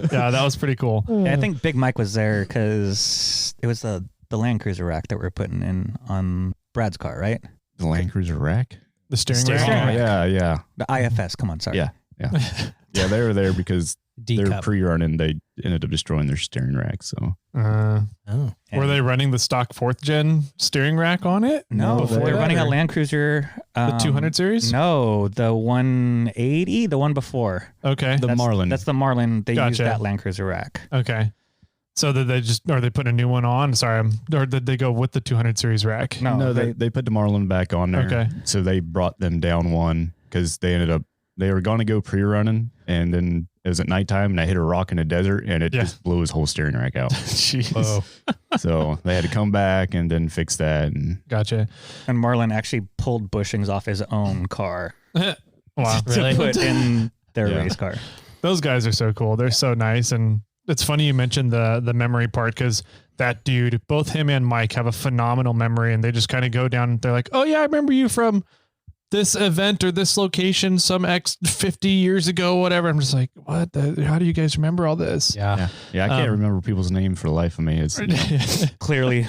Yeah, that was pretty cool. Yeah, I think Big Mike was there because it was the Land Cruiser rack that we're putting in on Brad's car, right? The Land Cruiser rack? The steering rack? Yeah. The IFS, come on, sorry. Yeah. Yeah, they were there because D-cup. they're pre-running. They ended up destroying their steering rack. So, were they running the stock 4th gen steering rack on it? No, they're running a Land Cruiser. The 200 series? No, the 180, the one before. Okay. Marlin. That's the Marlin. They Gotcha. used that Land Cruiser rack. Okay. So did they are they putting a new one on? Sorry, or did they go with the 200 series rack? No, they put the Marlin back on there. Okay. So they brought them down one because they were going to go pre-running, and then it was at nighttime and I hit a rock in the desert and it just blew his whole steering rack out. Jeez. So they had to come back and then fix that. And Gotcha. And Marlin actually pulled bushings off his own car Wow. to put in their race car. Those guys are so cool. They're so nice. And it's funny you mentioned the memory part, because that dude, both him and Mike have a phenomenal memory, and they just kind of go down. They're like, oh yeah, I remember you from this event or this location some 50 years ago, whatever. I'm just like, what? How do you guys remember all this? Yeah. I can't remember people's names for the life of me. It's clearly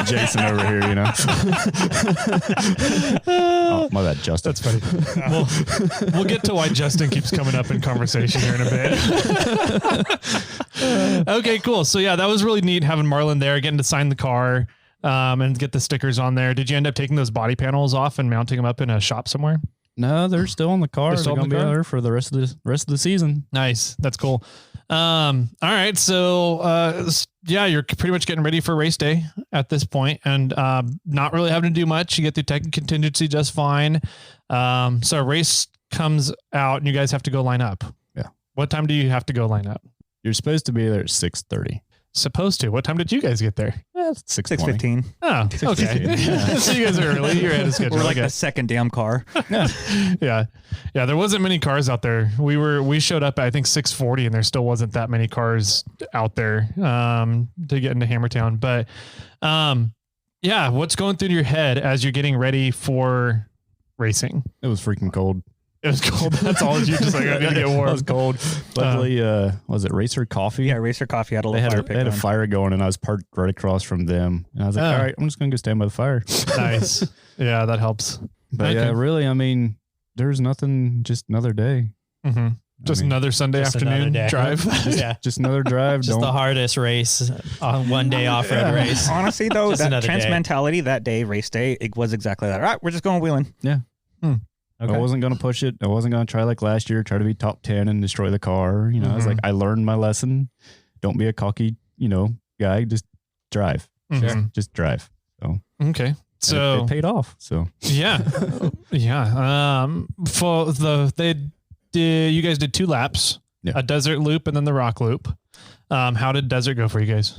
Jason over here, Oh, my bad, Justin. That's funny. We'll get to why Justin keeps coming up in conversation here in a bit. Okay, cool. So yeah, that was really neat having Marlon there, getting to sign the car. And get the stickers on there. Did you end up taking those body panels off and mounting them up in a shop somewhere? No, they're still in the car. They're going to be there for the rest of the season. Nice. That's cool. All right. So, yeah, you're pretty much getting ready for race day at this point, and not really having to do much. You get through tech and contingency just fine. So a race comes out and you guys have to go line up. Yeah. What time do you have to go line up? You're supposed to be there at 6:30. Supposed to. What time did you guys get there? 6:15. Oh, okay. So you guys are early. You're ahead of schedule. We're like the second damn car. Yeah. There wasn't many cars out there. We showed up at, I think, 6:40, and there still wasn't that many cars out there to get into Hammertown. But yeah, what's going through your head as you're getting ready for racing? It was freaking cold. It was cold. That's all. You're just like, I need to get warm. It was cold. Luckily, was it Racer Coffee? Yeah, Racer Coffee had a little They had a fire going, and I was parked right across from them. And I was like, all right, I'm just going to go stand by the fire. Nice. Yeah, that helps. But yeah, really, I mean, there's nothing, just another day. Mm-hmm. Just another Sunday afternoon drive. Just another drive. Just the hardest race on one day off-road race. Honestly, though, that Trent's day. mentality that day, race day, it was exactly that. All right, we're just going wheeling. Yeah. Okay. I wasn't going to push it. I wasn't going to try like last year, try to be top 10 and destroy the car. I was like, I learned my lesson. Don't be a cocky, guy. Just drive. Just drive. So okay. So it paid off. So yeah. For you guys did 2 laps, a desert loop and then the rock loop. How did desert go for you guys?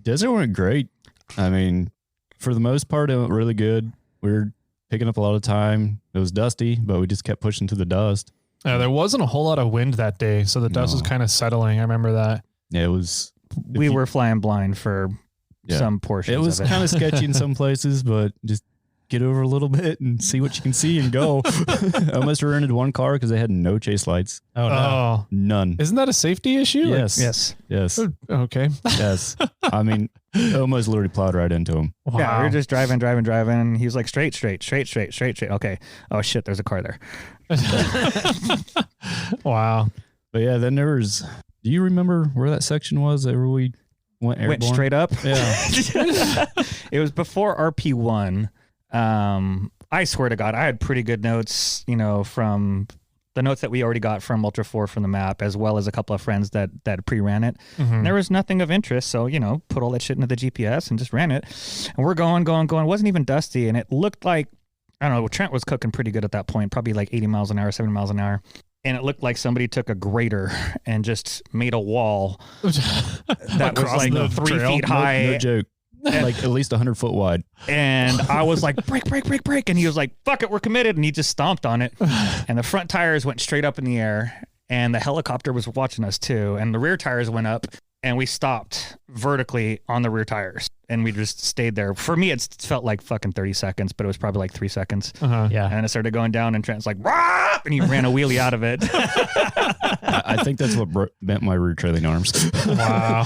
Desert went great. I mean, for the most part, it went really good. We were picking up a lot of time. It was dusty, but we just kept pushing through the dust. There wasn't a whole lot of wind that day, so the dust was kind of settling. I remember that. Yeah, it was. We were flying blind for some portions. It was kind of sketchy in some places, but just get over a little bit and see what you can see and go. I almost rented one car because they had no chase lights. Oh, no. None. Isn't that a safety issue? Yes. Yes. Okay. Yes. I mean, almost literally plowed right into him. Wow. Yeah, we were just driving. He was like, straight. Okay. Oh, shit, there's a car there. Wow. But yeah, then there was, do you remember where that section was where we went airborne? Went straight up? Yeah. It was before RP1. I swear to God, I had pretty good notes, from the notes that we already got from Ultra 4 from the map, as well as a couple of friends that pre-ran it. Mm-hmm. And there was nothing of interest. So, put all that shit into the GPS and just ran it. And we're going. It wasn't even dusty. And it looked like, I don't know, Trent was cooking pretty good at that point, probably like 80 miles an hour, 70 miles an hour. And it looked like somebody took a grater and just made a wall that was like 3 feet high. No joke. Like at least 100 foot wide. And I was like, break. And he was like, fuck it, we're committed. And he just stomped on it. And the front tires went straight up in the air. And the helicopter was watching us too. And the rear tires went up. And we stopped vertically on the rear tires. And we just stayed there. For me, it felt like fucking 30 seconds, but it was probably like 3 seconds. Yeah. And then it started going down, and Trent's like, "Rah!" And he ran a wheelie out of it. I think that's what bent my rear trailing arms. Wow.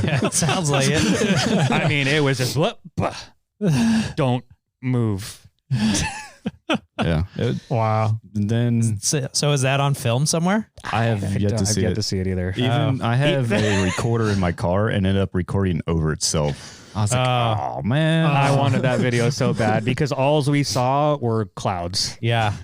Yeah, it sounds like it. I mean, it was just, don't move. Yeah. Wow. And then So is that on film somewhere? I have yet to see it. to see it either. Even I have a recorder in my car and ended up recording over itself. I was like, oh man. I wanted that video so bad because all we saw were clouds. Yeah.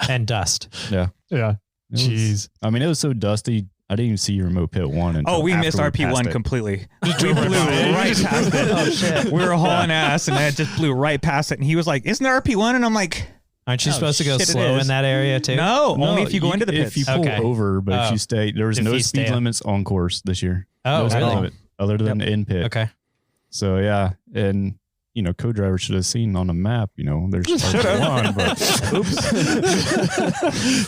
And dust. Yeah. Yeah. Jeez. It was so dusty. I didn't even see remote pit 1 until we missed after we RP1 passed it. completely. We blew right past it. Oh shit. We were hauling ass and I just blew right past it. And he was like, isn't there RP1? And I'm like, aren't you supposed to go slow in that area too? No, only if you go into the pits. If you pull over, but if you stay, there was no speed limits on course this year. Oh, no really? limit other than in pit. Okay. So yeah, and co-driver should have seen on the map. There's RP1, but oops.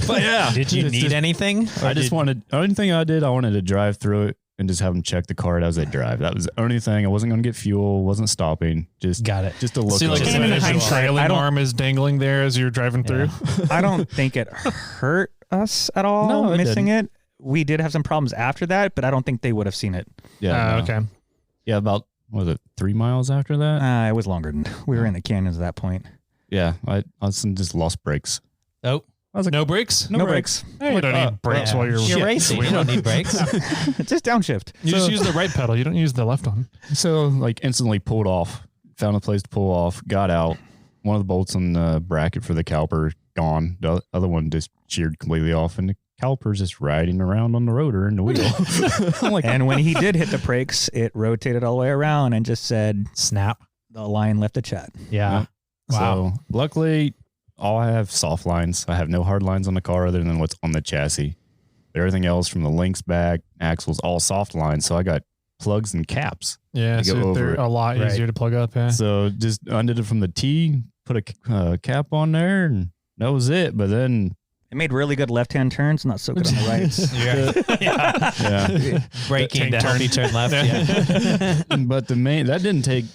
But yeah, did you need anything? I just wanted. The only thing I wanted to drive through it and just have them check the cart as they drive. That was the only thing. I wasn't going to get fuel. Wasn't stopping. Just got it. Just to look. See, like in trailing arm is dangling there as you're driving through. I don't think it hurt us at all. No, missing it. We did have some problems after that, but I don't think they would have seen it. Yeah. Okay. Yeah, about was it 3 miles after that? It was longer than we were in the canyons at that point. Yeah, I just lost brakes. Oh, I was like, no brakes? No brakes. Hey, you don't need brakes while you're racing. You don't need brakes. Just downshift. You just use the right pedal. You don't use the left one. So instantly pulled off, found a place to pull off, got out. One of the bolts on the bracket for the caliper gone. The other one just sheared completely off, and the caliper's just riding around on the rotor and the wheel. I'm like, and when he did hit the brakes, it rotated all the way around and just said, snap. The line left the chat. Yeah. Wow. So luckily, all I have soft lines. I have no hard lines on the car other than what's on the chassis. Everything else from the links back, axles, all soft lines. So I got plugs and caps. Yeah, so they're a lot easier to plug up. Yeah. So just undid it from the T, put a cap on there, and that was it. But then it made really good left-hand turns, not so good on the rights. Yeah. Braking to help you turn left. Yeah. But that didn't take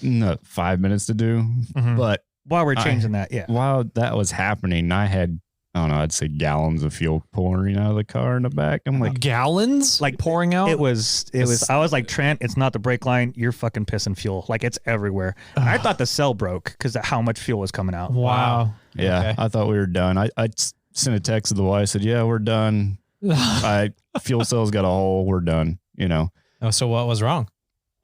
5 minutes to do. Mm-hmm. But while we're changing that, while that was happening, I had, I don't know, I'd say gallons of fuel pouring out of the car in the back. I'm like, gallons? Like pouring out? It was, I was like, Trent, it's not the brake line. You're fucking pissing fuel. Like, it's everywhere. I thought the cell broke because of how much fuel was coming out. Wow. Yeah. Okay. I thought we were done. I sent a text to the wife, said, yeah, we're done. Fuel cell's got a hole. We're done, Oh, so what was wrong?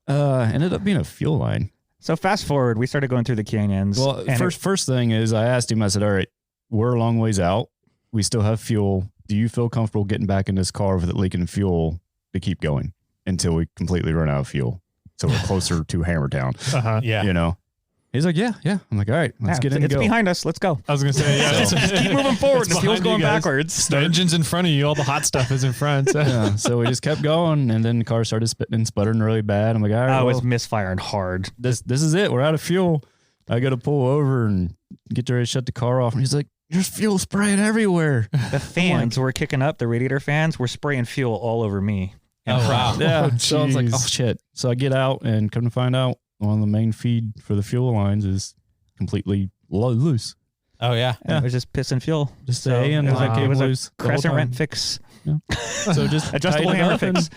Ended up being a fuel line. So fast forward, we started going through the canyons. Well, first thing is I asked him, I said, all right, we're a long ways out. We still have fuel. Do you feel comfortable getting back in this car with it leaking fuel to keep going until we completely run out of fuel? So we're closer to Hammertown. Yeah. He's like, yeah. I'm like, all right, let's get in and go. It's behind us. Let's go. I was gonna say, yeah. So just keep moving forward. The fuel's going backwards. The engine's in front of you. All the hot stuff is in front. So. Yeah, so we just kept going, and then the car started spitting and sputtering really bad. I'm like, all right, I was misfiring hard. This is it. We're out of fuel. I got to pull over and get ready to shut the car off. And he's like, there's fuel spraying everywhere. The fans were kicking up. The radiator fans were spraying fuel all over me. Oh, wow. Yeah. Oh, so I was like, oh, shit. So I get out and come to find out one of the main feed for the fuel lines is completely loose. Oh, yeah. It was just pissing fuel. Just So A and it was loose. a crescent wrench fix. Yeah. So just Adjustable tighten it hammer up fix.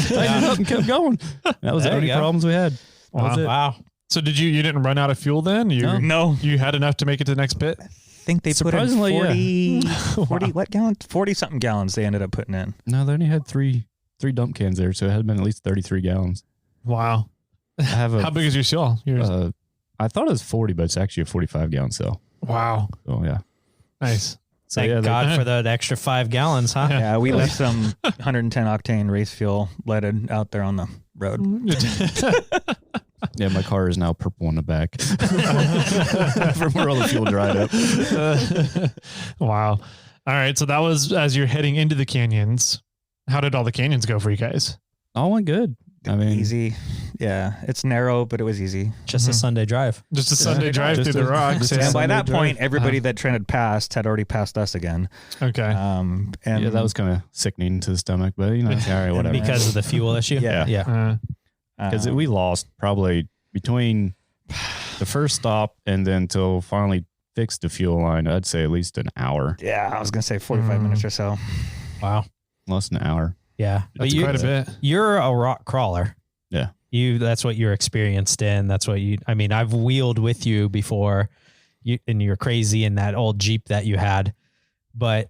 tighten it up and kept going. That was the There only you go. problems we had. That was it. Wow. So did you didn't run out of fuel then? No. You had enough to make it to the next pit? I think they put in Surprisingly, 40 what gallons? 40 something gallons they ended up putting in. No, they only had three dump cans there, so it had been at least 33 gallons. Wow. I have How big is your cell? I thought it was 40, but it's actually a 45 gallon cell. Wow. So yeah. Nice. So Thank yeah, God for the extra 5 gallons, huh? Yeah, we left some 110 octane race fuel leaded out there on the road. Yeah, my car is now purple in the back from where all the fuel dried up. Wow. All right. So that was as you're heading into the canyons. How did all the canyons go for you guys? All went good. I mean, Easy. Yeah, it's narrow, but it was easy. Just a Sunday drive. Just a Sunday drive Just through the a- rocks. just a Yeah. And by Sunday that drive. point, everybody that Trent had passed had already passed us again. Okay. And yeah, that was kind of sickening to the stomach, but you know, all right, whatever. Because of the fuel issue? Yeah. Yeah. Because we lost probably between the first stop and then till finally fixed the fuel line, I'd say at least an hour, yeah, I was gonna say 45 minutes or so. Wow. less than an hour. Yeah. That's quite a bit. You're a rock crawler. Yeah. That's what you're experienced in. That's what I mean, I've wheeled with you before and you're crazy in that old Jeep that you had, but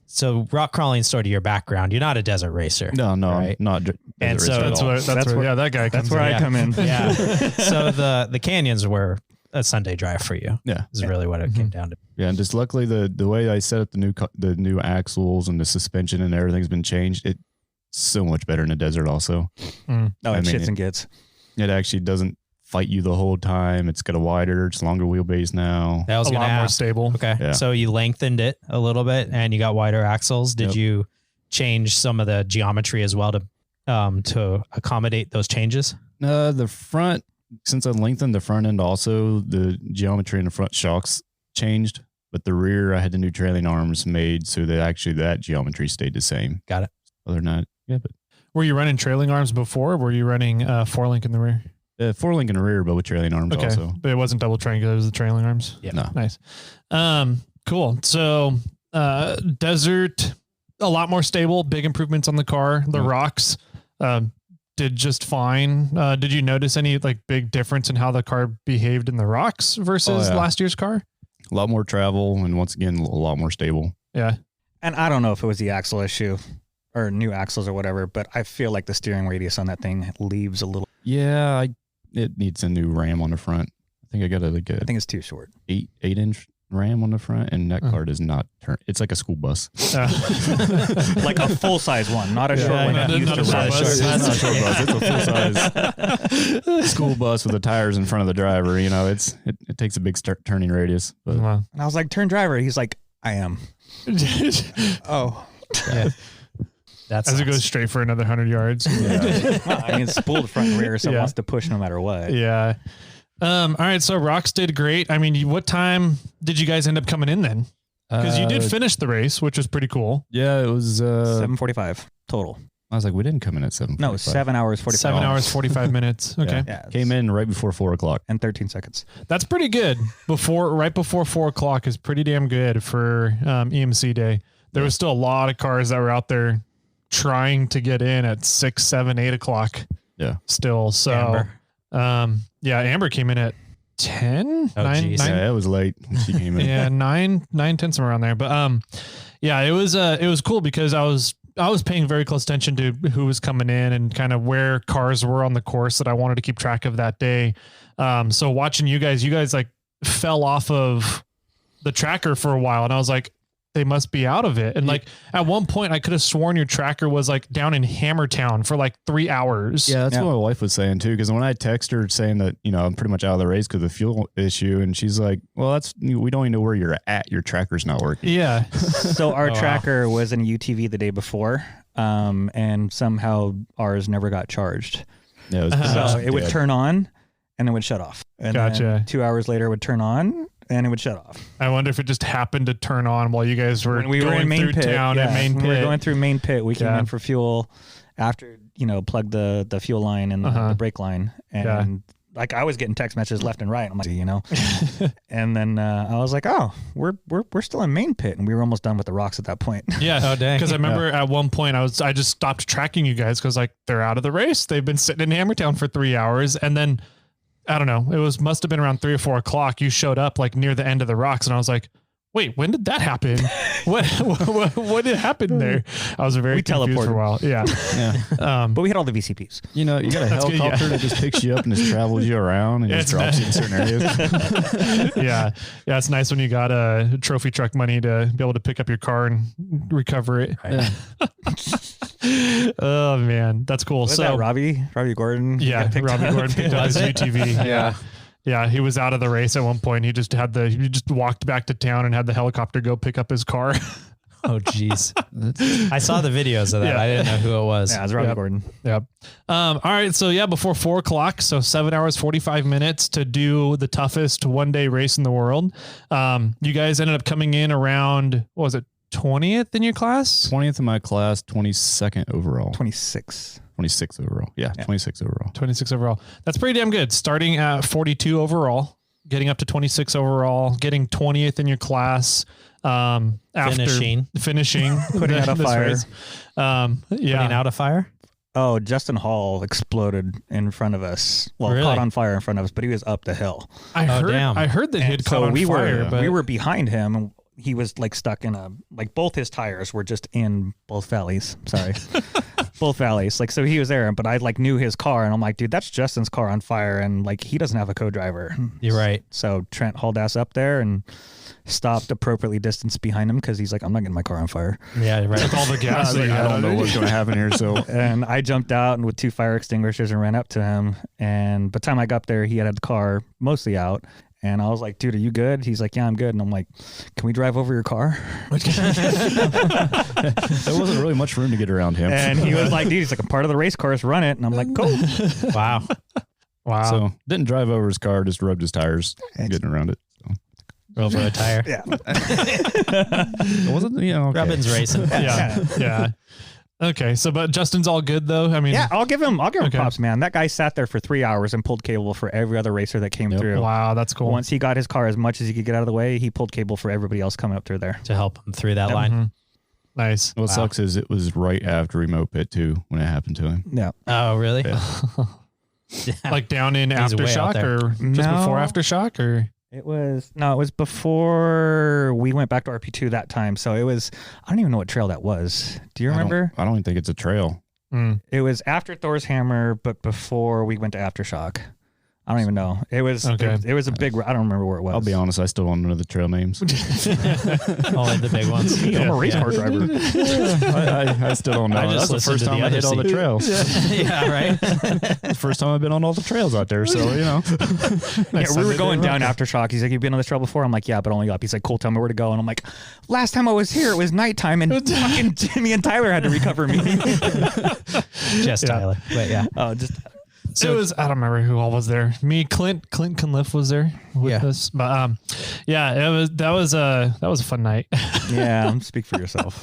so rock crawling is sort of your background. You're not a desert racer. No, right? I'm not. And so That's where yeah, that guy comes That's where in. I come in. Yeah. So the canyons were a Sunday drive for you. Yeah. Is really what it came down to. Yeah, and just luckily the way I set up the new axles and the suspension and everything's been changed. It's so much better in the desert. Also, Oh, I it mean, shits and gets. it actually doesn't fight you the whole time. It's got a wider, it's longer wheelbase now. That was A going to lot more ask. stable. Okay. Yeah. So you lengthened it a little bit and you got wider axles. Did Yep. you change some of the geometry as well to accommodate those changes? The front, since I lengthened the front end, also the geometry in the front shocks changed, but the rear I had the new trailing arms made so that actually that geometry stayed the same. Got it. Other than that, yeah, but Were you running trailing arms before? Or were you running 4-link in the rear? 4-link in the rear, but with trailing arms Okay. also. But it wasn't double triangle. It was the trailing arms. Yeah. No. Nice. Cool. So, desert, a lot more stable, big improvements on the car. The rocks, did just fine. Did you notice any like big difference in how the car behaved in the rocks versus last year's car? A lot more travel, and once again, a lot more stable. Yeah. And I don't know if it was the axle issue or new axles or whatever, but I feel like the steering radius on that thing leaves a little. Yeah, it needs a new ram on the front. I think I got I think it's too short. 8-inch ram on the front, and that car does not turn. It's like a school bus. Like a full size one, not a short one. not that used a to short run. bus. It's not a short bus. It's a full size school bus with the tires in front of the driver. You know, it takes a big turning radius. But Wow. And I was like, turn driver. He's like, I am. Oh. Yeah. That's As it goes straight for another 100 yards. Well, I mean, it's spooled front and rear, so it wants to push no matter what. Yeah. All right. So rocks did great. I mean, what time did you guys end up coming in then? Because you did finish the race, which was pretty cool. Yeah, it was 7:45 total. I was like, we didn't come in at 7:45. No, 7 hours 45. 7 hours, 45 minutes. Okay. Yeah, Came in right before 4:00. and 13 seconds. That's pretty good. Right before 4:00 is pretty damn good for EMC day. There was still a lot of cars that were out there trying to get in at 6, 7, 8 o'clock. Yeah. Still. So, Amber. Amber came in at 10, Oh, 9, geez. 9. Yeah, it was late when she came in. Yeah, 9, 10, somewhere around there. But yeah, it was cool because I was paying very close attention to who was coming in and kind of where cars were on the course that I wanted to keep track of that day. So watching you guys like fell off of the tracker for a while, and I was like, they must be out of it. And like at one point I could have sworn your tracker was like down in Hammertown for like 3 hours. Yeah, that's what my wife was saying too. Because when I text her saying that, you know, I'm pretty much out of the race because of the fuel issue, and she's like, well, we don't even know where you're at. Your tracker's not working. Yeah. So our tracker was in a UTV the day before, and somehow ours never got charged. Yeah, so it would turn on and it would shut off. And then 2 hours later it would turn on and it would shut off. I wonder if it just happened to turn on while you guys were when we were going in main through pit, town at main pit. We were going through main pit. We came in for fuel after, you know, plugged the fuel line and the brake line. And like I was getting text messages left and right. I'm like, you know, and then I was like, oh, we're still in main pit, and we were almost done with the rocks at that point. Yeah. Oh dang. Because I remember at one point I just stopped tracking you guys because like they're out of the race. They've been sitting in Hammertown for 3 hours, and then I don't know. It must have been around 3 or 4 o'clock. You showed up like near the end of the rocks, and I was like, wait, when did that happen? what did happen there? I was very confused for a while. Yeah. But we had all the VCPs. You know, you got a helicopter that just picks you up and just travels you around and just drops you in certain areas. Yeah. It's nice when you got a trophy truck money to be able to pick up your car and recover it. Yeah. Oh man, that's cool. Was that Robbie Gordon? Yeah. Robbie Gordon picked up his UTV. Yeah, he was out of the race at one point. He just walked back to town and had the helicopter go pick up his car. Oh, geez. I saw the videos of that. I didn't know who it was. Yeah, it was Robbie Gordon. Yep. All right. So before 4 o'clock, so 7 hours, 45 minutes to do the toughest 1-day race in the world. You guys ended up coming in around, what was it, 20th in your class? 20th in my class, 22nd overall. 26 overall. Yeah, 26 overall. 26 overall. That's pretty damn good. Starting at 42 overall, getting up to 26 overall, getting 20th in your class. After finishing, putting out a fire. Putting out a fire. Oh, Justin Hall exploded in front of us. Well, caught on fire in front of us, but he was up the hill. I heard that he had caught on fire. We were behind him, and he was like stuck in both his tires were just in both valleys. Sorry. Both valleys. Like, so he was there, but I like knew his car, and I'm like, dude, that's Justin's car on fire, and like he doesn't have a co-driver. You're right. So Trent hauled ass up there and stopped appropriately distanced behind him because he's like, I'm not getting my car on fire. Yeah, right. Took all the gas. I don't know what's going to happen here. So, and I jumped out and with 2 fire extinguishers and ran up to him. And by the time I got there, he had the car mostly out. And I was like, dude, are you good? He's like, yeah, I'm good. And I'm like, can we drive over your car? There wasn't really much room to get around him. And he was like, dude, he's like, I'm part of the race course, run it. And I'm like, cool. Wow. So didn't drive over his car, just rubbed his tires getting around it. So. Over a tire. Yeah. It wasn't, okay. Robin's racing. Yeah. Okay, so but Justin's all good though. I mean, yeah, I'll give him props, man. That guy sat there for 3 hours and pulled cable for every other racer that came through. Wow, that's cool. Once he got his car as much as he could get out of the way, he pulled cable for everybody else coming up through there to help him through that line. Mm-hmm. Nice. What sucks is it was right after remote pit too when it happened to him. Yeah. Oh, really? Yeah. Like down in Aftershock or just before Aftershock or? It was before we went back to RP2 that time. So it was, I don't even know what trail that was. Do you remember? I don't even think it's a trail. It was after Thor's Hammer, but before we went to Aftershock. I don't even know. It was it was a big. I don't remember where it was. I'll be honest. I still don't know the trail names. Only the big ones. I'm a race car driver. I still don't know. That's the first time I hit all the trails. Yeah, right. The first time I've been on all the trails out there. So Yeah, we were going down Aftershock. He's like, "You've been on this trail before?" I'm like, "Yeah, but only up." He's like, "Cool, tell me where to go." And I'm like, "Last time I was here, it was nighttime, and fucking Jimmy and Tyler had to recover me." Just Tyler, but yeah. Oh, just. So it was, I don't remember who all was there. Me, Clint Conliff was there with us. But that was a fun night. Yeah, speak for yourself.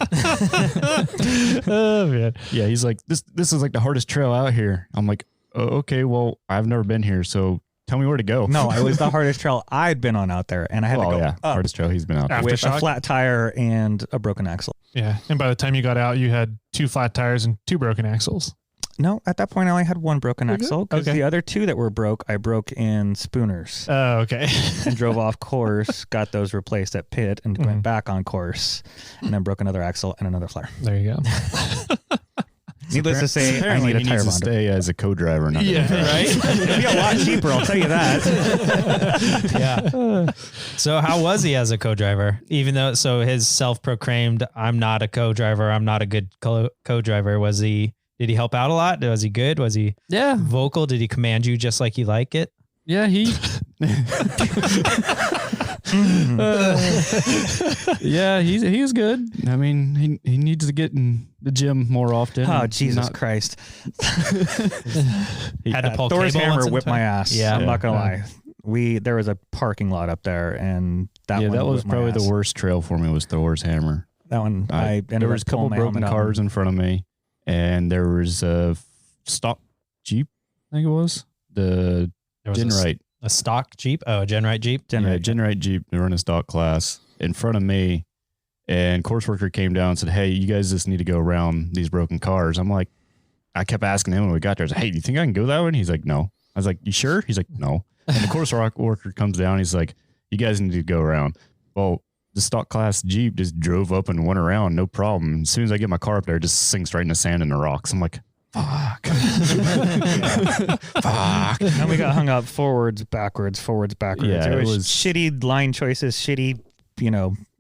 Oh man. Yeah, he's like, this is like the hardest trail out here. I'm like, oh, okay, well, I've never been here, so tell me where to go. No, it was the hardest trail I'd been on out there, and I had to go up hardest trail he's been out there. with a flat tire and a broken axle. Yeah, and by the time you got out, you had 2 flat tires and 2 broken axles. No, at that point, I only had 1 broken axle because the other 2 that were broke, I broke in spooners. Oh, okay. And drove off course, got those replaced at pit, and went back on course, and then broke another axle and another flare. There you go. Needless to say, I apparently need a he tire needs to bonder. stay as a co-driver. Not Yeah, right? It'd be a lot cheaper, I'll tell you that. Yeah. So how was he as a co-driver? Even though, so his self-proclaimed, I'm not a co-driver, I'm not a good co-driver. Did he help out a lot? Was he good? Was he vocal? Did he command you just like you like it? Yeah, he was good. I mean, he needs to get in the gym more often. Oh, Jesus Christ. Had to pull Thor's cable hammer once in whipped time? my ass. Yeah. I'm not going to lie. There was a parking lot up there, and that was whipped my probably ass. the worst trail for me was Thor's hammer. That one, I ended there up was a couple pulling my broken helmet cars in front of me, and there was a stock Jeep, I think it was. The Genrite. A stock Jeep? Oh, a Genrite Jeep? Genrite Jeep. They were in a stock class in front of me, and course worker came down and said, hey, you guys just need to go around these broken cars. I'm like, I kept asking him when we got there, I was like, hey, do you think I can go that way? And he's like, no. I was like, you sure? He's like, no. And the course worker comes down. He's like, you guys need to go around. Well, the stock class Jeep just drove up and went around, no problem. As soon as I get my car up there, it just sinks right in the sand and the rocks. I'm like, fuck. Fuck. And we got hung up forwards, backwards. Yeah, it it was was shitty line choices, shitty,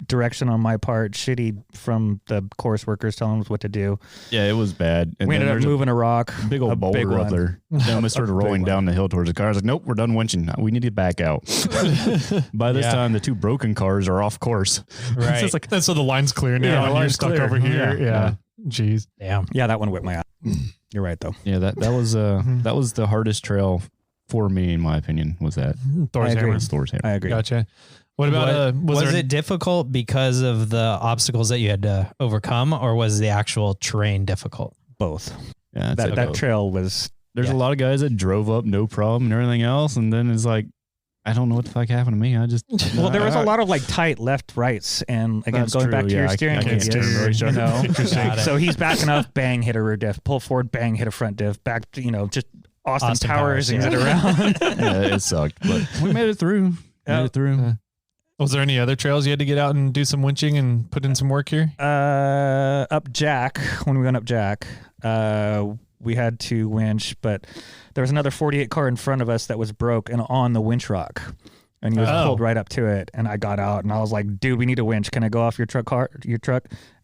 direction on my part, shitty from the course workers telling us what to do. Yeah, it was bad. And we ended up moving a rock. Big old boulder up there. Then we started rolling down the hill towards the car. I was like, nope, we're done winching. We need to back out. By this time, the two broken cars are off course. Right. So it's like, so the line's clear now, and you're stuck over here. Yeah. Jeez. Damn. Yeah, that one whipped my ass. You're right, though. Yeah, that was the hardest trail for me, in my opinion, was that. Thor's hammer. Thor's hammer. I agree. Gotcha. What about was it difficult because of the obstacles that you had to overcome, or was the actual terrain difficult? Both. Yeah, that trail was. There's a lot of guys that drove up no problem and everything else, and then it's like, I don't know what the fuck happened to me. I just there was a lot of like tight left rights, and again That's going back true, to your yeah, steering I can't radius, steer really sharp. Interesting. So he's backing up, bang, hit a rear diff, pull forward, bang, hit a front diff, back to just Austin Powers and get around. Yeah, it sucked, but we made it through. Was there any other trails you had to get out and do some winching and put in some work here? Up Jack, when we went up Jack, we had to winch, but there was another 48 car in front of us that was broke and on the winch rock. And he was pulled right up to it, and I got out, and I was like, "Dude, we need a winch. Can I go off your truck?"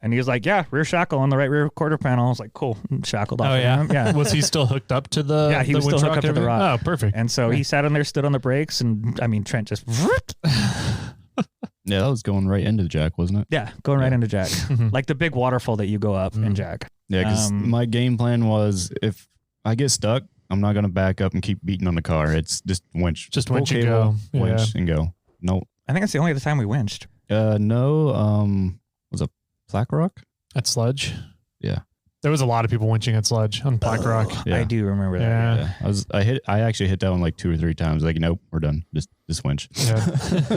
And he was like, "Yeah, rear shackle on the right rear quarter panel." I was like, "Cool, shackled off." Oh yeah, yeah. Was he still hooked up to the? Yeah, he was still hooked up to the rock. Oh, perfect. And so he sat on there, stood on the brakes, and I mean, Trent just. Yeah, that was going right into the Jack, wasn't it? Yeah, going right into Jack, like the big waterfall that you go up in Jack. Yeah, because my game plan was if I get stuck, I'm not going to back up and keep beating on the car. It's just winch. Just winch and go. Winch and go. No. I think that's the only other time we winched. No. Was it Black Rock? At Sludge? Yeah. There was a lot of people winching at Sludge on Black Rock. Yeah. I do remember that. Yeah. I actually hit that one like 2 or 3 times. Like, nope, we're done. Just winch. Yeah.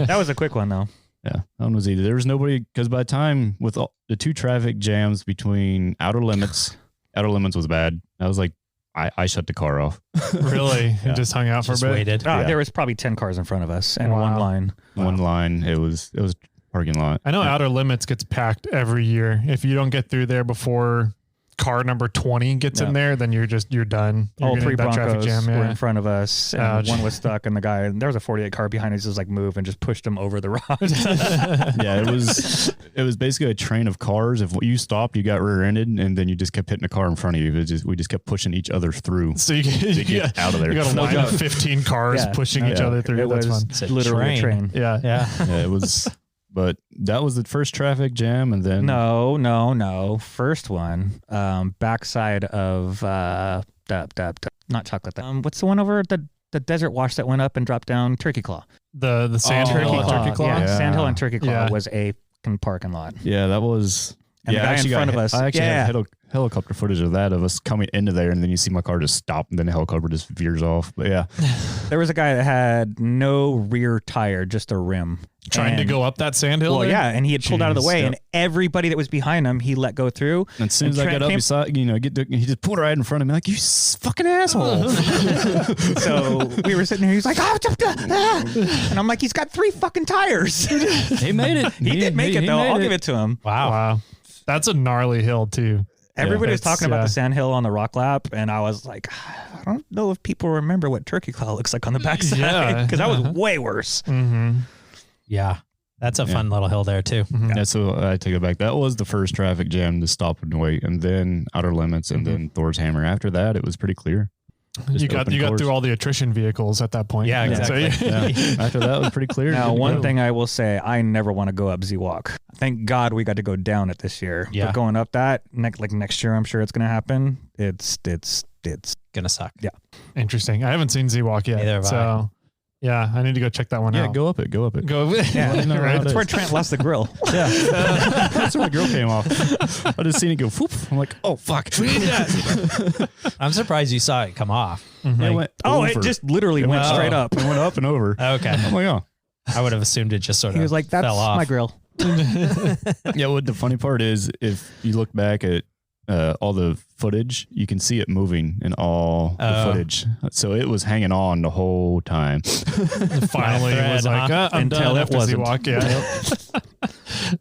That was a quick one though. Yeah, that one was easy. There was nobody, because by the time with the 2 traffic jams between Outer Limits was bad. I was like, I shut the car off. Really? Yeah. And just hung out for a bit? Waited. There was probably 10 cars in front of us and one line. One line. It was parking lot. I know Outer Limits gets packed every year. If you don't get through there before car number 20 gets in there, then you're done. All 3 Broncos were yeah. in front of us, and one was stuck, and there was a 48 car behind us, just like move and just pushed him over the rock. Yeah, it was basically a train of cars. If you stopped, you got rear-ended, and then you just kept hitting the car in front of you. We just kept pushing each other through. So you get out of there. You got a line of 15 cars pushing each other through. That's fun. It's literally a train. Yeah. Yeah, it was. But that was the first traffic jam, and then no. First one, backside of not Chocolate. What's the one over the desert wash that went up and dropped down? Turkey Claw. The Sand Hill and Turkey Claw. Yeah, Sand Hill and Turkey Claw was a parking lot. Yeah, that was. And the guy in front of us. I actually had helicopter footage of that, of us coming into there, and then you see my car just stop, and then the helicopter just veers off. But yeah. There was a guy that had no rear tire, just a rim. Trying to go up that sand hill? Well, there? yeah, and he had pulled out of the way, and everybody that was behind him, he let go through. And as soon as I got up beside, he just pulled right in front of me, like, you fucking asshole. So we were sitting there, he's like, and I'm like, he's got 3 fucking tires. He made it. He did make it, though. I'll give it to him. Wow. That's a gnarly hill, too. Everybody was talking about the sandhill on the rock lap, and I was like, I don't know if people remember what Turkey Claw looks like on the backside, because that was way worse. Yeah. That's a fun little hill there too. Yeah, so I take it back. That was the first traffic jam to stop and wait, and then Outer Limits, and then Thor's Hammer. After that, it was pretty clear. You got through all the attrition vehicles at that point. Yeah, exactly. So, after that, it was pretty clear. Now, one thing I will say, I never want to go up Z-Walk. Thank God we got to go down it this year. Yeah. But going up that, next year, I'm sure it's going to happen. It's gonna suck. Yeah. Interesting. I haven't seen Z-Walk yet. Neither have I. Yeah, I need to go check that one out. Yeah, go up it. Go. Yeah, Right. that's where Trent lost the grill. Yeah, that's where the grill came off. I just seen it go. Whoop. I'm like, oh fuck. I'm surprised you saw it come off. It went over. It just literally went straight up. It went up and over. Okay. I'm like, oh. I would have assumed it just sort of He was like, that's fell off. my grill. Yeah, what the funny part is, if you look back at all the footage, you can see it moving in all the footage. So it was hanging on the whole time. Finally, it was like, I'm Until done it after wasn't. Z-Walk. Yeah.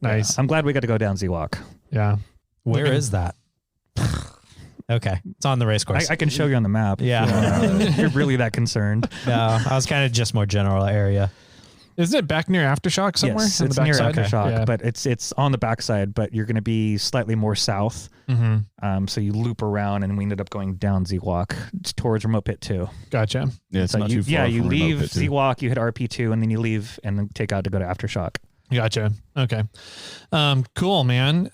Nice. I'm glad we got to go down Z-Walk. Yeah. Where is that? Okay. It's on the race course. I can show you on the map. Yeah. If you're really that concerned. No, I was kind of just more general area. Isn't it back near Aftershock somewhere? Yes, on it's the near backside? Aftershock, Yeah. but it's on the backside, but you're going to be slightly more south. So you loop around, and we ended up going down Z-Walk towards Remote Pit 2. Gotcha. Yeah, it's So not you, too far. you from Remote leave Pit 2. Z-Walk, you hit RP2, and then you leave and then take out to go to Aftershock. Gotcha. Okay. Cool, man.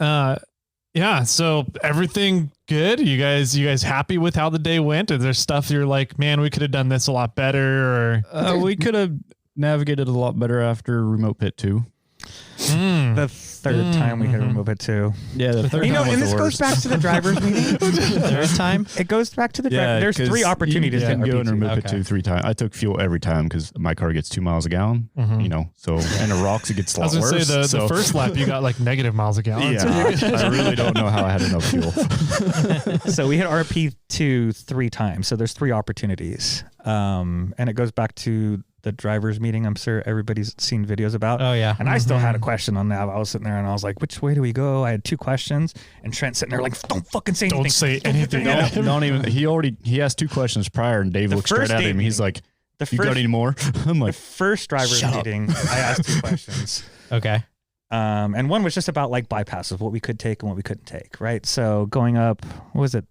Yeah. So everything good? You guys happy with how the day went? Is there stuff you're like, man, we could have done this a lot better? Or We could have navigated a lot better after Remote Pit 2. The third time we hit Remote Pit 2. Yeah, the third time was and the this goes worst. back to the driver's meeting. Third time? It goes back to the driver. Yeah, There's 3 opportunities You to can go and RP2. remove it Okay. 2-3 times. I took fuel every time because my car gets 2 miles a gallon. You know, so and the rocks it gets a I lot was gonna worse. say the first lap you got like negative miles a gallon. Yeah, I really don't know how I had enough fuel. So we hit RP2 3 times. So there's 3 opportunities. And it goes back to the driver's meeting. I'm sure everybody's seen videos about. Oh, yeah. And I still had a question on that. I was sitting there and I was like, which way do we go? I had 2 questions. And Trent sitting there like, don't fucking say anything. Don't say anything. Don't even. He asked 2 questions prior, and Dave looked straight first at date him. He's like, "You got any more?" I'm The like, first driver's meeting, I asked 2 questions. Okay. And one was just about like bypasses, what we could take and what we couldn't take, right? So going up, what was it?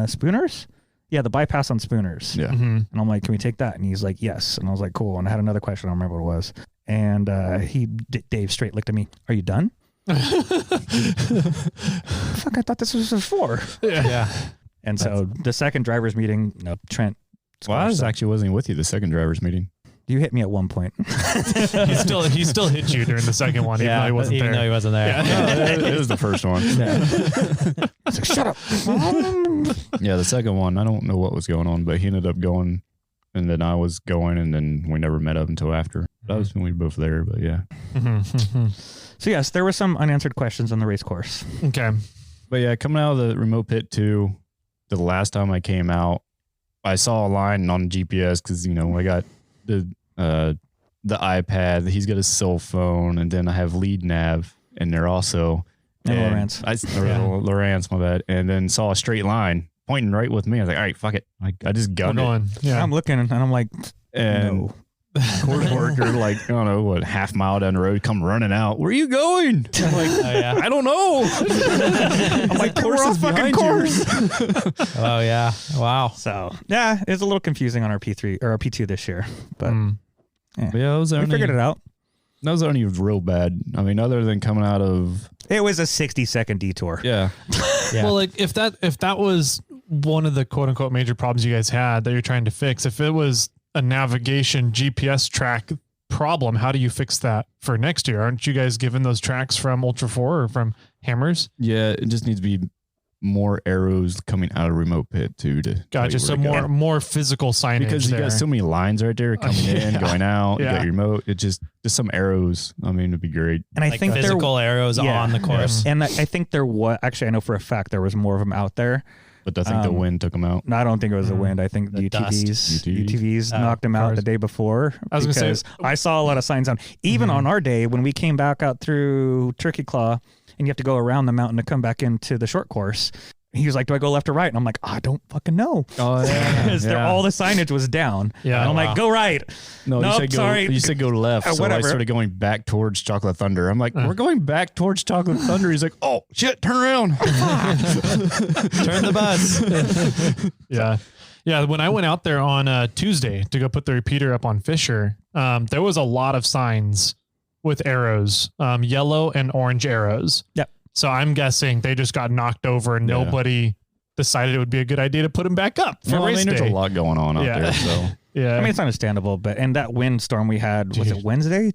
Spooners? Yeah, the bypass on Spooners. yeah. And I'm like, can we take that? And he's like, yes. And I was like, cool. And I had another question. I don't remember what it was. And Dave straight looked at me. Are you done? Fuck, I thought this was a 4. Yeah. And so the second driver's meeting, Trent. Well, I actually wasn't with you the second driver's meeting. You hit me at one point. he still hit you during the second one, even though he wasn't even there. though he wasn't there. No, it was the first one. I was like, shut up. Yeah, the second one, I don't know what was going on, but he ended up going, and then I was going, and then we never met up until after. That was when we were both there, but yeah. So yes, there were some unanswered questions on the race course. Okay. But yeah, coming out of the Remote Pit 2, the last time I came out, I saw a line on GPS because, you know, I got the iPad, he's got a cell phone, and then I have lead nav, and they're also And Lawrence. Lawrence, my bad. And then saw a straight line pointing right with me. I was like, all right, fuck it. I just We're gunned it. going. Yeah. I'm looking and I'm like, And no. course worker, like, I don't know, what, half mile down the road, come running out. Where are you going? I'm like, Oh, yeah. I don't know. I'm like, course we're is off fucking behind course. Oh, yeah. Wow. So yeah, it's a little confusing on our P3 or our P2 this year, but But yeah, that was we figured it out. That was only real bad. I mean, other than coming out of It was a 60-second detour. yeah. Well, like if that was one of the quote unquote major problems you guys had that you're trying to fix, if it was a navigation GPS track problem, how do you fix that for next year? Aren't you guys given those tracks from Ultra 4 or from Hammers? Yeah, it just needs to be more arrows coming out of Remote Pit too to Gotcha. So more physical signage because you there. got so many lines right there coming in, going out. You Yeah. got your remote. It just some arrows. I mean, it'd be great. And I Like think physical arrows yeah. on the course. and I think there was actually, I know for a fact there was more of them out there. But I think the wind took them out. No, I don't think it was the wind. I think The UTVs knocked them out cars. the day before. I was gonna because say- I saw a lot of signs on even on our day when we came back out through Turkey Claw and you have to go around the mountain to come back into the short course. He was like, do I go left or right? And I'm like, I don't fucking know. Oh, yeah. Because all the signage was down. Yeah. And I'm like, go right. No, nope, you said go, sorry. You said go left. So whatever. I started going back towards Chocolate Thunder. I'm like, we're going back towards Chocolate Thunder. He's like, oh, shit, turn around. Turn the bus. Yeah. Yeah. When I went out there on Tuesday to go put the repeater up on Fisher, there was a lot of signs with arrows, yellow and orange arrows. Yep. So I'm guessing they just got knocked over and nobody decided it would be a good idea to put them back up for race day. There's a lot going on out there. So yeah. I mean, it's understandable, and that windstorm we had, was it Wednesday?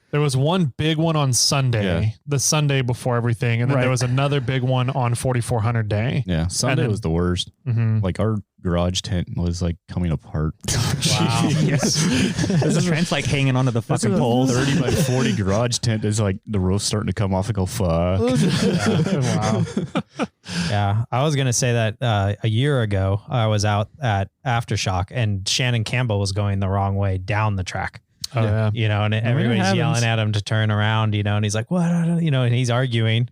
There was one big one on Sunday, the Sunday before everything. And then there was another big one on 4400 day. Yeah. Sunday was the worst. Like our garage tent was like coming apart. Wow. Yes. This is Trent's like hanging onto the fucking poles. 30 by 40 garage tent is like the roof's starting to come off and go, fuck. Wow. Yeah. I was going to say that a year ago, I was out at Aftershock and Shannon Campbell was going the wrong way down the track. Oh, yeah. You know, and everybody's yelling at him to turn around, you know, and he's like, what? You know, and he's arguing.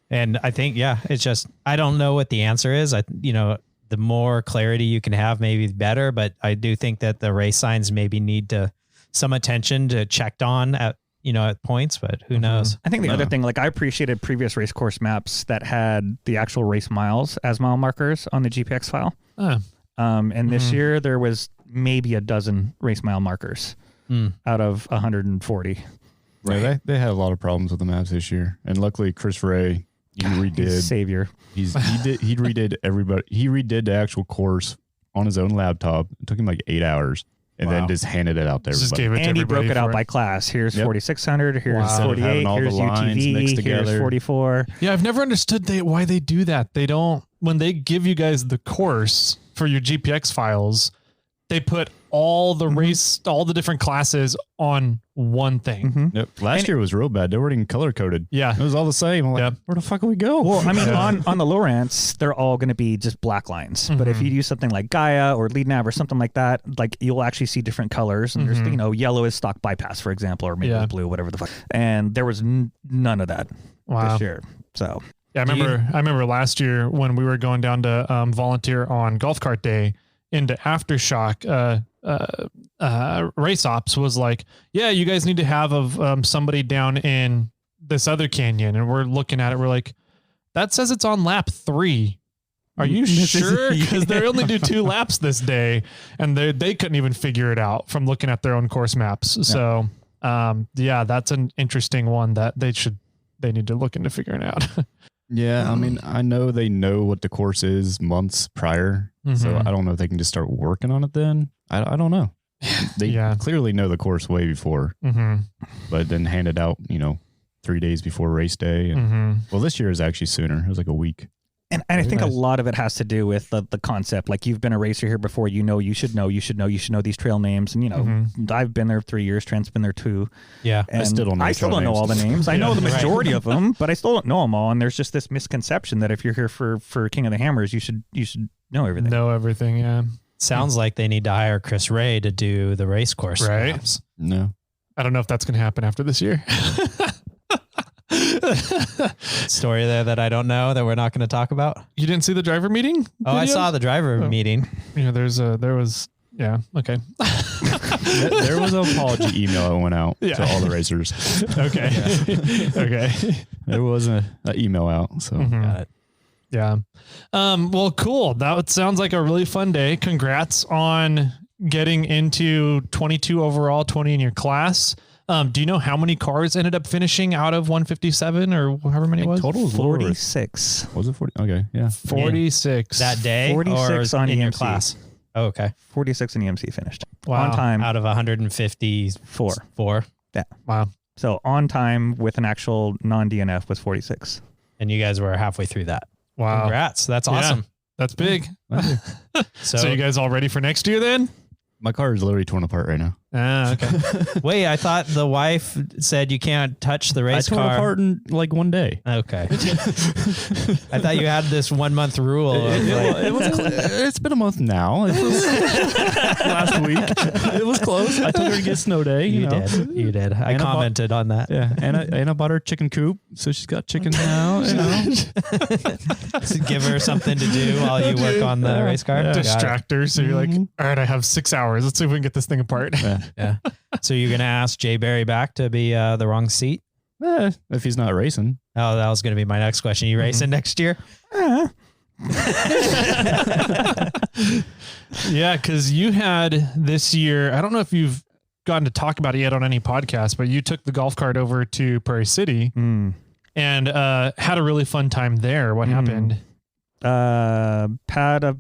And I think, it's just, I don't know what the answer is. The more clarity you can have, maybe better. But I do think that the race signs maybe need some attention to checked on at points, but who knows? I think the other thing, like I appreciated previous race course maps that had the actual race miles as mile markers on the GPX file. And this year there was maybe a dozen race mile markers. Out of 140. Right. Yeah, they had a lot of problems with the maps this year. And luckily Chris Ray, he redid. Savior. He redid everybody. He redid the actual course on his own laptop. It took him like 8 hours and then just handed it out to everybody. And he broke it out by class. Here's 4600, here's 48, here's UTV, here's 44. Yeah, I've never understood why they do that. They don't, when they give you guys the course for your GPX files, they put all the all the different classes on one thing. Yep. Last year was real bad. They weren't even color coded. Yeah. It was all the same. I'm like, where the fuck do we go? Well, I mean, on the Lowrance, they're all going to be just black lines. But if you use something like Gaia or Lead Nav or something like that, like you'll actually see different colors. And there's, yellow is stock bypass, for example, or maybe blue, whatever the fuck. And there was none of that this year. So yeah, I remember last year when we were going down to volunteer on golf cart day into Aftershock, Race Ops was like, yeah, you guys need to have somebody down in this other canyon. And we're looking at it. We're like, that says it's on lap 3. Are you sure? Because they only do 2 laps this day, and they couldn't even figure it out from looking at their own course maps. So, that's an interesting one that they need to look into figuring out. Yeah, I mean, I know they know what the course is months prior, so I don't know if they can just start working on it then. I don't know. They clearly know the course way before, but then hand it out, 3 days before race day. And, well, this year is actually sooner. It was like a week. And I think a lot of it has to do with the concept. Like, you've been a racer here before, you should know these trail names. And, I've been there 3 years. Trent's been there 2. Yeah. And I still don't know all the names. I know the majority of them, but I still don't know them all. And there's just this misconception that if you're here for King of the Hammers, you should know everything. Know everything, yeah. Sounds like they need to hire Chris Ray to do the race course. Right? Maps. No. I don't know if that's going to happen after this year. Story there that I don't know that we're not going to talk about. You didn't see the driver meeting? Oh, I saw the driver meeting. Yeah, there was okay. There was an apology email that went out to all the racers. Okay. Okay. There was an email out. So Got it. Yeah. Well, cool. That sounds like a really fun day. Congrats on getting into 22 overall, 20 in your class. Do you know how many cars ended up finishing out of 157 or however many it was? Total was 46. Was it 40? Okay. Yeah. 46 that day. 46 on in EMC. your class. Oh, okay. 46 in EMC finished. Wow. On time. Out of 154. 4. Yeah. Wow. So on time with an actual non-DNF was 46. And you guys were halfway through that. Wow. Congrats. That's awesome. That's big. So you guys all ready for next year then? My car is literally torn apart right now. Okay. Wait, I thought the wife said you can't touch the race I tore it car. apart in like one day. Okay. I thought you had this 1 month rule. It's been a month now. It was last week. It was close. I took her to get snow day. You know. did. You did. I Anna commented on that. Yeah, and I bought her chicken coop, so she's got chickens now. You know. So give her something to do while you work on the race car. Yeah. Distract her. So you're like, all right, I have 6 hours. Let's see if we can get this thing apart. Yeah. So you're going to ask Jay Barry back to be the wrong seat? If he's not racing. Oh, that was going to be my next question. You racing next year? Yeah, because you had this year, I don't know if you've gotten to talk about it yet on any podcast, but you took the golf cart over to Prairie City and had a really fun time there. What happened? Had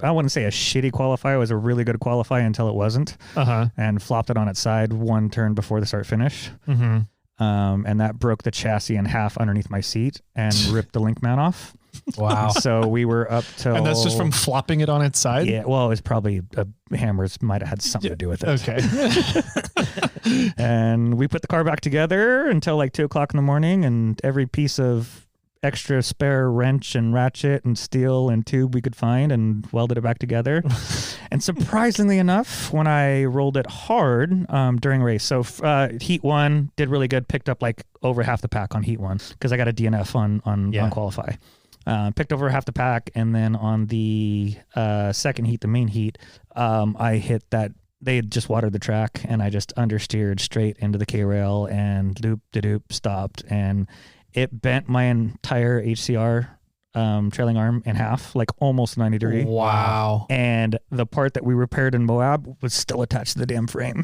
I wouldn't say a shitty qualifier. It was a really good qualifier until it wasn't. And flopped it on its side one turn before the start finish. And that broke the chassis in half underneath my seat and ripped the link mount off. Wow. So we were up till... And that's just from flopping it on its side? Yeah, well, it was probably hammers might have had something to do with it. Okay. And we put the car back together until like 2 o'clock in the morning, and every piece of extra spare wrench and ratchet and steel and tube we could find and welded it back together. And surprisingly enough, when I rolled it hard during race, so heat 1 did really good, picked up like over half the pack on heat 1 because I got a DNF on qualify. Picked over half the pack, and then on the second heat, the main heat, I hit that. They had just watered the track, and I just understeered straight into the K-rail and loop-de-doop stopped, and it bent my entire HCR trailing arm in half, like almost 90 degree. Wow. And the part that we repaired in Moab was still attached to the damn frame.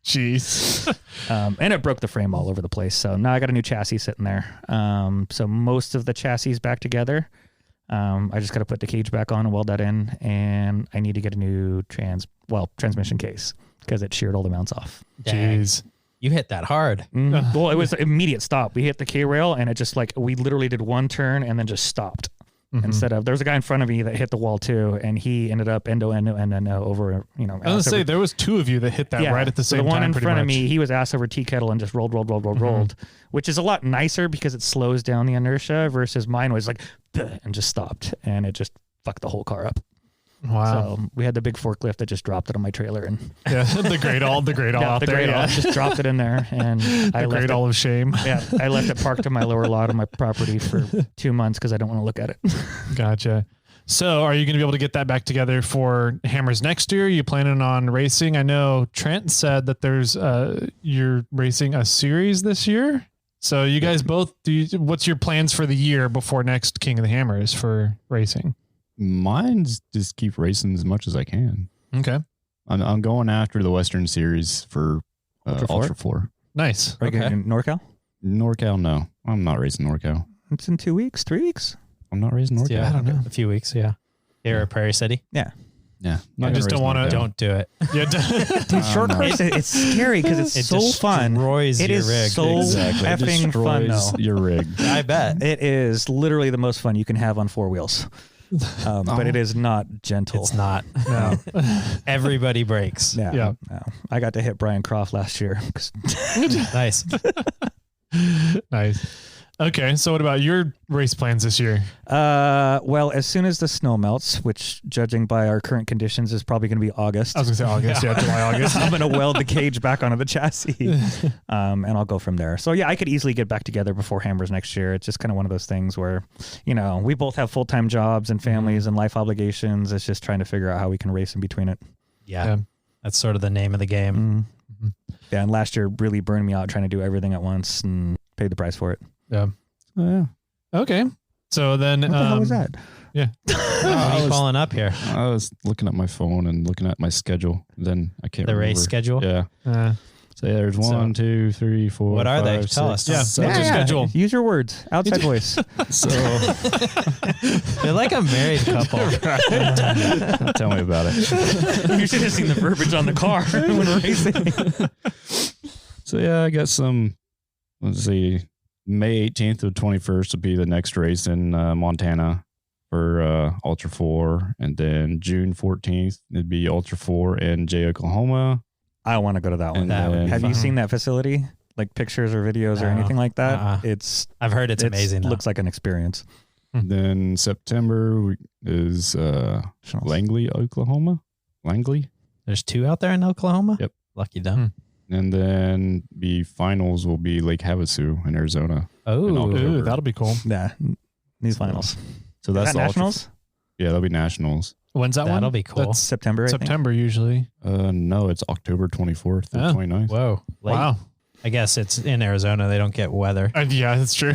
Jeez. And it broke the frame all over the place. So now I got a new chassis sitting there. So most of the chassis is back together. I just got to put the cage back on and weld that in. And I need to get a new transmission case because it sheared all the mounts off. Jeez. You hit that hard. Well, it was an immediate stop. We hit the K-rail and it just we literally did one turn and then just stopped. Instead of, there was a guy in front of me that hit the wall too, and he ended up endo over, I was going to say, there was 2 of you that hit that right at the same time. The one in front of much. me, he was ass over tea kettle and just rolled, which is a lot nicer because it slows down the inertia versus mine was like, and just stopped, and it just fucked the whole car up. Wow. So we had the big forklift that just dropped it on my trailer, and the great all out the there. great all just dropped it in there, and I left all of shame. Yeah, I left it parked in my lower lot of my property for 2 months because I don't want to look at it. Gotcha. So are you going to be able to get that back together for Hammers next year? Are you planning on racing? I know Trent said that there's you're racing a series this year. So you guys both what's your plans for the year before next King of the Hammers for racing? Mine's just keep racing as much as I can. Okay. I'm going after the Western Series for Ultra 4. Nice. Are you going to NorCal? NorCal, no. I'm not racing NorCal. It's in 2 weeks, 3 weeks. I'm not racing NorCal. Yeah, I don't know. A few weeks, yeah. Here at Prairie City? Yeah. Yeah. I just don't want to. Don't do it. Yeah. Dude, short course, it's scary because it's so fun. It is rig. so effing fun, though. Your rig. I bet. It is literally the most fun you can have on 4 wheels. But it is not gentle. It's not. No. Everybody breaks. Yeah. Yeah. No. I got to hit Brian Croft last year. Nice. Nice. Okay, so what about your race plans this year? Well, as soon as the snow melts, which judging by our current conditions is probably going to be August. I was going to say August, yeah, July, August. I'm going to weld the cage back onto the chassis, and I'll go from there. So yeah, I could easily get back together before Hammers next year. It's just kind of one of those things where, we both have full-time jobs and families and life obligations. It's just trying to figure out how we can race in between it. Yeah. That's sort of the name of the game. Yeah, and last year really burned me out trying to do everything at once and paid the price for it. Yeah. Oh, yeah. Okay. So then, what the hell was that? Yeah. What are you calling up here? I was looking at my phone and looking at my schedule. Then I can't remember. The race schedule? Yeah. So yeah, there's 1, 2, 3, 4. What are they? 5, Tell 6, us. Yeah. seven. What's your schedule? Use your words. Outside voice. So They're like a married couple. tell me about it. You should have seen the verbiage on the car when we're racing. So yeah, I got some. Let's see. May 18th to 21st will be the next race in Montana for Ultra 4. And then June 14th, it'd be Ultra 4 in Jay, Oklahoma. I want to go to that one. Have you seen that facility? Like pictures or videos or anything like that? I've heard it's amazing. Looks like an experience. Then September is Langley, Oklahoma. Langley. There's 2 out there in Oklahoma? Yep. Lucky them. And then the finals will be Lake Havasu in Arizona. Oh, that'll be cool. Yeah. These finals. So that's that nationals? Yeah, that'll be nationals. When's that one? That'll be cool. That's September. September usually. No, it's October 24th to 29th. Whoa. Wow. I guess it's in Arizona. They don't get weather. Yeah, that's true.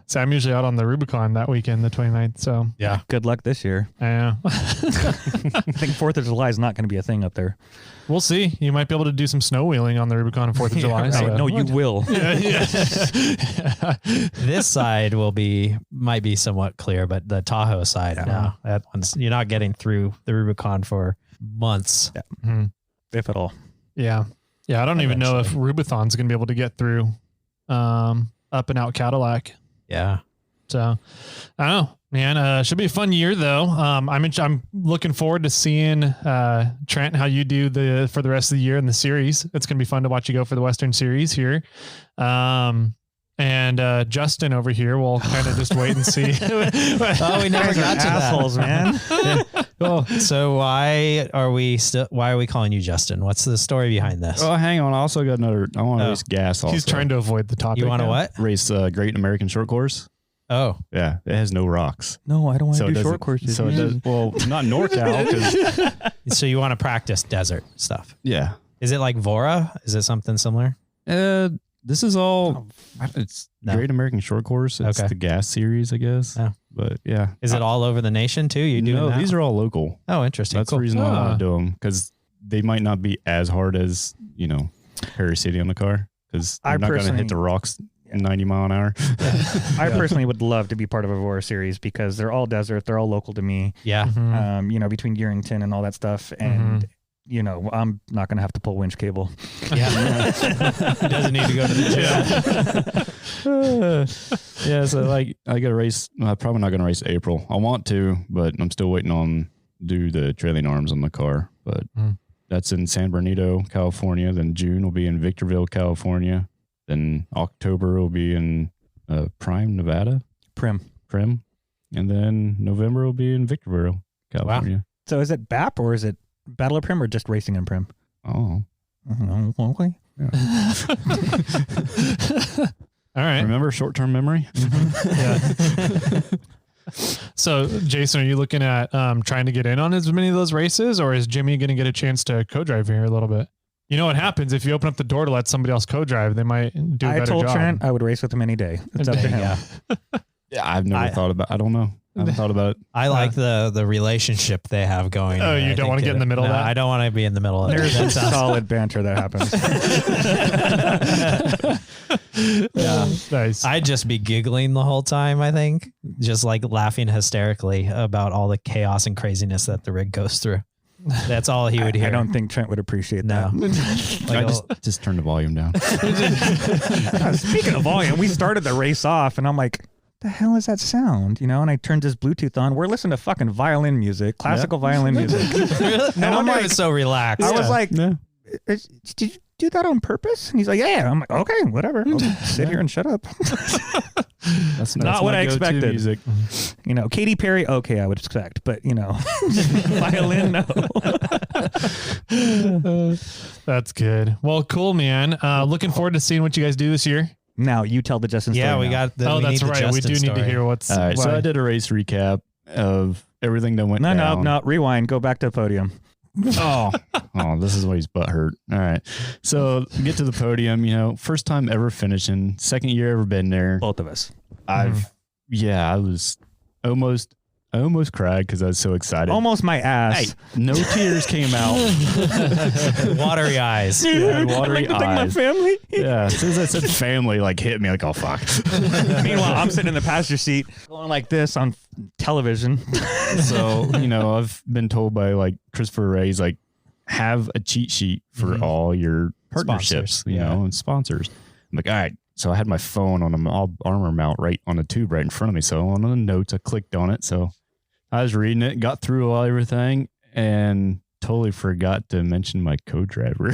So I'm usually out on the Rubicon that weekend, the 29th. So yeah, good luck this year. I know. I think 4th of July is not going to be a thing up there. We'll see. You might be able to do some snow wheeling on the Rubicon on 4th of July. Right. So. No, you will. Yeah. This side might be somewhat clear, but the Tahoe side, no. That one's, you're not getting through the Rubicon for months. Yeah. Mm-hmm. If at all. Yeah. Yeah. I don't even know if Rubithon's going to be able to get through up and out Cadillac. Yeah. So I don't know, man. Should be a fun year though. I'm looking forward to seeing Trent, how you do for the rest of the year in the series. It's going to be fun to watch you go for the Western Series here. And Justin over here, we'll kind of just wait and see. We never got to assholes, man. Cool. So why are we calling you Justin? What's the story behind this? Oh, hang on. I also got another. I want to race gas. Also. He's trying to avoid the topic. You want to what? Race Great American Short Course. Oh, yeah. It has no rocks. No, I don't want to do short courses. So it does. Well, not NorCal. So you want to practice desert stuff? Yeah. Is it like Vora? Is it something similar? This is all. It's Great American Short Course. It's the gas series, I guess. Yeah. But yeah. Is it all over the nation too? You do? No, these are all local. Oh, interesting. That's the reason why I want to do them, because they might not be as hard as Perry City on the car, because I'm not going to hit the rocks 90 mile an hour. I personally would love to be part of a Vora series because they're all desert. They're all local to me. Yeah. Mm-hmm. Between Yerington and all that stuff. And, I'm not going to have to pull winch cable. Yeah. He doesn't need to go to the gym. Yeah. So I got to race. I'm probably not going to race April. I want to, but I'm still waiting on do the trailing arms on the car. But that's in San Bernardino, California. Then June will be in Victorville, California. Then October will be in Prime, Nevada. Prim. And then November will be in Victorville, California. Wow. So is it BAP or is it Battle of Prim or just racing in Prim? Oh. I don't know. Okay. Yeah. All right. Remember short-term memory? Yeah. So, Jason, are you looking at trying to get in on as many of those races, or is Jimmy going to get a chance to co-drive here a little bit? You know what happens if you open up the door to let somebody else co-drive, they might do a better job. I told Trent I would race with him any day. It's up to him. Yeah, I've never thought about. I don't know. I haven't thought about it. I like the relationship they have going. Oh, you don't want to get in the middle of that? I don't want to be in the middle of it. There's some solid banter that happens. Yeah. Nice. I'd just be giggling the whole time, I think. Just like laughing hysterically about all the chaos and craziness that the rig goes through. That's all he would hear. I don't think Trent would appreciate that. Like just turn the volume down. Speaking of volume, we started the race off and I'm like, the hell is that sound? And I turned his Bluetooth on. We're listening to fucking violin music, classical violin music. And I'm like, so relaxed. I was like, did you do that on purpose? And he's like, yeah. I'm like, okay, whatever. I'll sit here and shut up. That's not what I expected. Music. Katy Perry, okay, I would expect, but violin, no. That's good. Well, cool, man. Looking forward to seeing what you guys do this year. Now you tell the Justin story. Yeah, we now. got the. Oh, we that's need the right. We Justin do need to story. hear what's. All right, so I did a race recap of everything that went down. No, rewind. Go back to the podium. Oh, this is why he's butt hurt. All right. So get to the podium, first time ever finishing, second year ever been there. Both of us. I was I almost cried because I was so excited. Almost my ass. Hey, no tears came out. Watery eyes. Yeah, watery like my eyes. family. Yeah, as soon as I said family, hit me like, oh, fuck. Meanwhile, I'm sitting in the passenger seat going like this on television. So, I've been told by Christopher Ray's have a cheat sheet for all your partnerships, and sponsors. I'm like, all right, So I had my phone on an armor mount right on the tube right in front of me. So on the notes, I clicked on it. So I was reading it, got through everything, and totally forgot to mention my co-driver.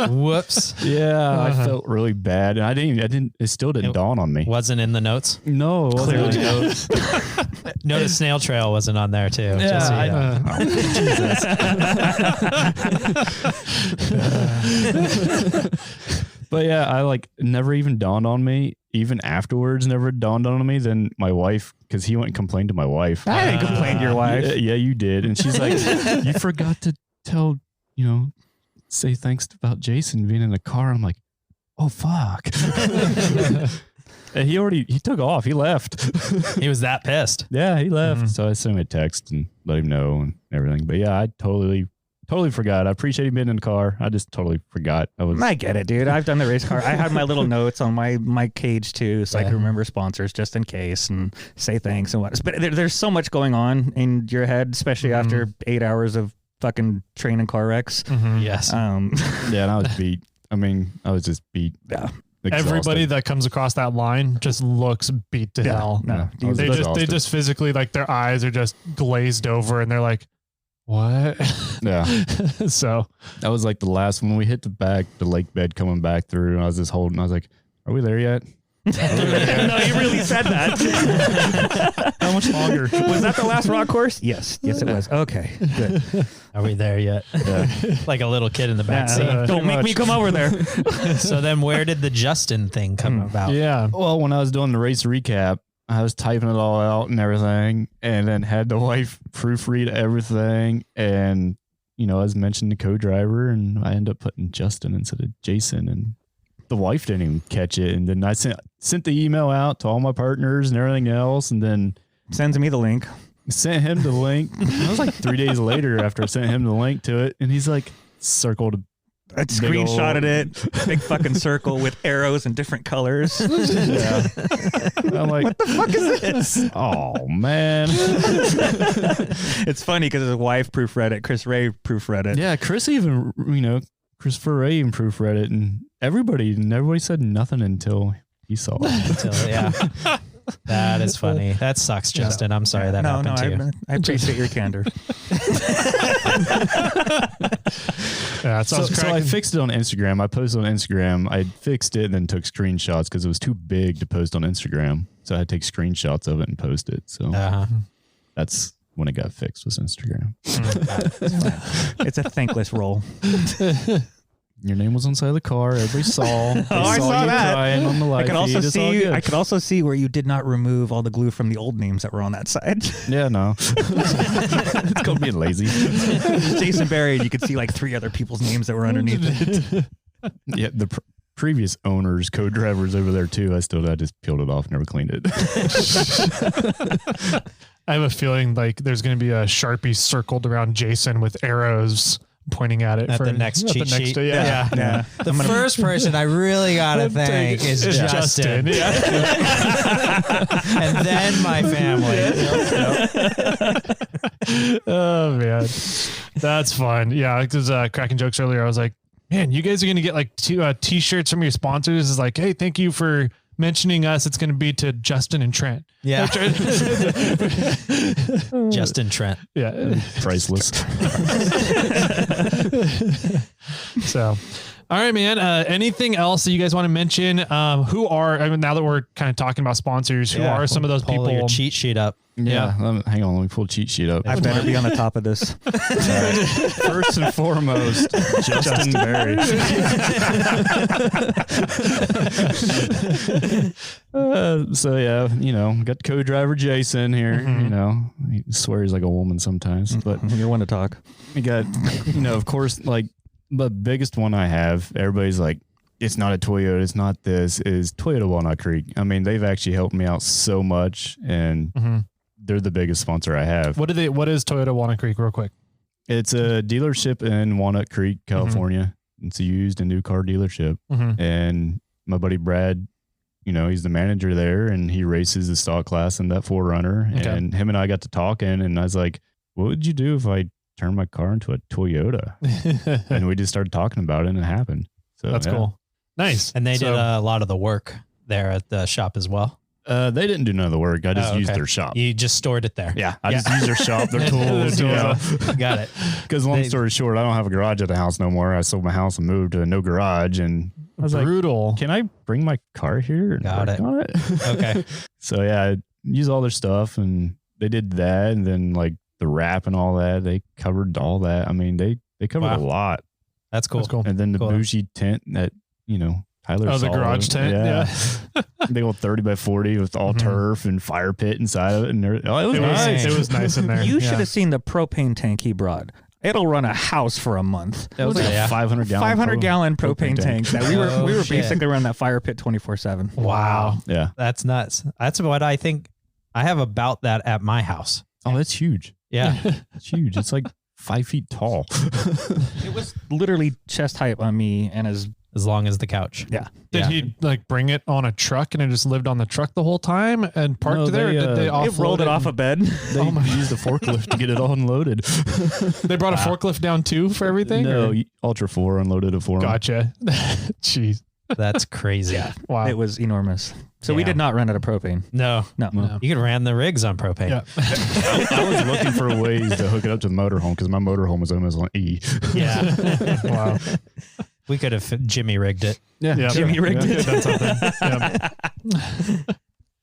Whoops. Yeah, I felt really bad. And it still didn't dawn on me. Wasn't in the notes? No, it wasn't in the notes. Notice Snail Trail wasn't on there too. Yeah, just so you know. But yeah, I like never even dawned on me. Even afterwards, never dawned on me. Then my wife, because he went and complained to my wife. I didn't complain to your wife. Yeah, you did. And she's like, you forgot to tell, say thanks about Jason being in the car. I'm like, oh, fuck. And he took off. He left. He was that pissed. Yeah, he left. So I sent him a text and let him know and everything. But yeah, I totally forgot. I appreciate him being in the car. I just totally forgot. I get it, dude. I've done the race car. I had my little notes on my cage too, so I can remember sponsors just in case and say thanks and what. But there's so much going on in your head, especially after 8 hours of fucking training car wrecks. Yes. Yeah, and I was beat. I was just beat. Yeah. Exhausted. Everybody that comes across that line just looks beat to hell. No, They just physically, like, their eyes are just glazed over and they're like, what? Yeah. So that was like the last when we hit the lake bed coming back through, and I was just holding. I was like, "Are we there yet?" No, you really said that. How much longer? Was that the last rock course? Yes, it was. Okay, good. Are we there yet? Yeah. Like a little kid in the back seat. Don't make me come over there. So then where did the Justin thing come about? yeah. Well, when I was doing the race recap, I was typing it all out and everything, and then had the wife proofread everything. And, I was mentioning the co-driver, and I ended up putting Justin instead of Jason, and the wife didn't even catch it. And then I sent the email out to all my partners and everything else, and then sends me the link. Sent him the link. It was like 3 days later after I sent him the link to it, and he's like circled. I screenshotted it, big fucking circle with arrows in different colors. Yeah. I'm like, what the fuck is this? Oh, man. It's funny because his wife proofread it. Chris Ray proofread it. Yeah, Chris even, Christopher Ray even proofread it, and everybody said nothing until he saw it. Yeah. That is funny. That sucks, Justin. I'm sorry that happened to you. I appreciate your candor. Yeah, so I fixed it on Instagram. I posted on Instagram. I fixed it and then took screenshots because it was too big to post on Instagram. So I had to take screenshots of it and post it. So that's when it got fixed, was Instagram. It's a thankless role. Your name was on the side of the car. Everybody saw. I saw that. Crying on the live feed. I could also see where you did not remove all the glue from the old names that were on that side. Yeah, no. It's called being lazy. Jason Barry, and you could see like 3 other people's names that were underneath it. Yeah, the previous owners, co-drivers over there too. I just peeled it off, never cleaned it. I have a feeling like there's going to be a Sharpie circled around Jason with arrows pointing at it at for the next cheat sheet. Yeah. The first person I really gotta thank is Justin. Yeah. And then my family. Oh man, that's fun. Yeah, because cracking jokes earlier, I was like, man, you guys are gonna get like 2 t-shirts from your sponsors. It's like, hey, thank you for mentioning us. It's gonna be to Justin and Trent. Yeah. Justin Trent. Yeah. Priceless. So, all right, man. Anything else that you guys want to mention? Now that we're kind of talking about sponsors, who are some of those people? Your cheat sheet up. Yeah. Hang on. Let me pull the cheat sheet up. I better be on the top of this. First and foremost, Justin Barry. So yeah, got co-driver Jason here. He swears like a woman sometimes, but you're one to talk. We got, of course, like the biggest one I have. Everybody's like, it's not a Toyota. It's not this. Is Toyota Walnut Creek. I mean, they've actually helped me out so much, and they're the biggest sponsor I have. What is Toyota Walnut Creek, real quick? It's a dealership in Walnut Creek, California. It's a used and new car dealership, and my buddy Brad, he's the manager there, and he races the stock class in that 4Runner. Okay. And him and I got to talking, and I was like, what would you do if I turned my car into a Toyota? And we just started talking about it, and it happened. So that's cool. Nice. And they did a lot of the work there at the shop as well. They didn't do none of the work. I just used their shop. You just stored it there. Yeah, I just used their shop, their tools. Got it. Because long story short, I don't have a garage at the house no more. I sold my house and moved to no garage, and I was brutal. Like, can I bring my car here? And Got it. On it? Okay. So yeah, I used all their stuff, and they did that, and then like the wrap and all that. They covered all that. I mean, they covered a lot. That's cool. That's cool. And then the bougie tent that Tyler. Oh, the garage tent. Yeah. Big old 30 by 40 with all turf and fire pit inside of it. And it was nice. It was nice in there. You should have seen the propane tank he brought. It'll run a house for a month. That was like a 500 gallon propane tank that we were basically running that fire pit 24/7. Wow. Yeah. That's nuts. That's what I think. I have about that at my house. Oh, that's huge. Yeah. It's huge. It's like 5 feet tall. It was literally chest height on me and as long as the couch. Yeah. Did he like bring it on a truck and it just lived on the truck the whole time and parked there? Or did they offload rolled it off a bed? They used a forklift to get it all unloaded. They brought a forklift down too for everything? No, Ultra 4 unloaded it for him. Gotcha. Jeez. That's crazy. Yeah. Wow. It was enormous. So we did not run out of propane. No. You could ran the rigs on propane. Yeah. I was looking for ways to hook it up to the motorhome because my motorhome was almost on E. Yeah. Wow. We could have Jimmy rigged it. Yeah. Jimmy rigged it. Done something. Yeah.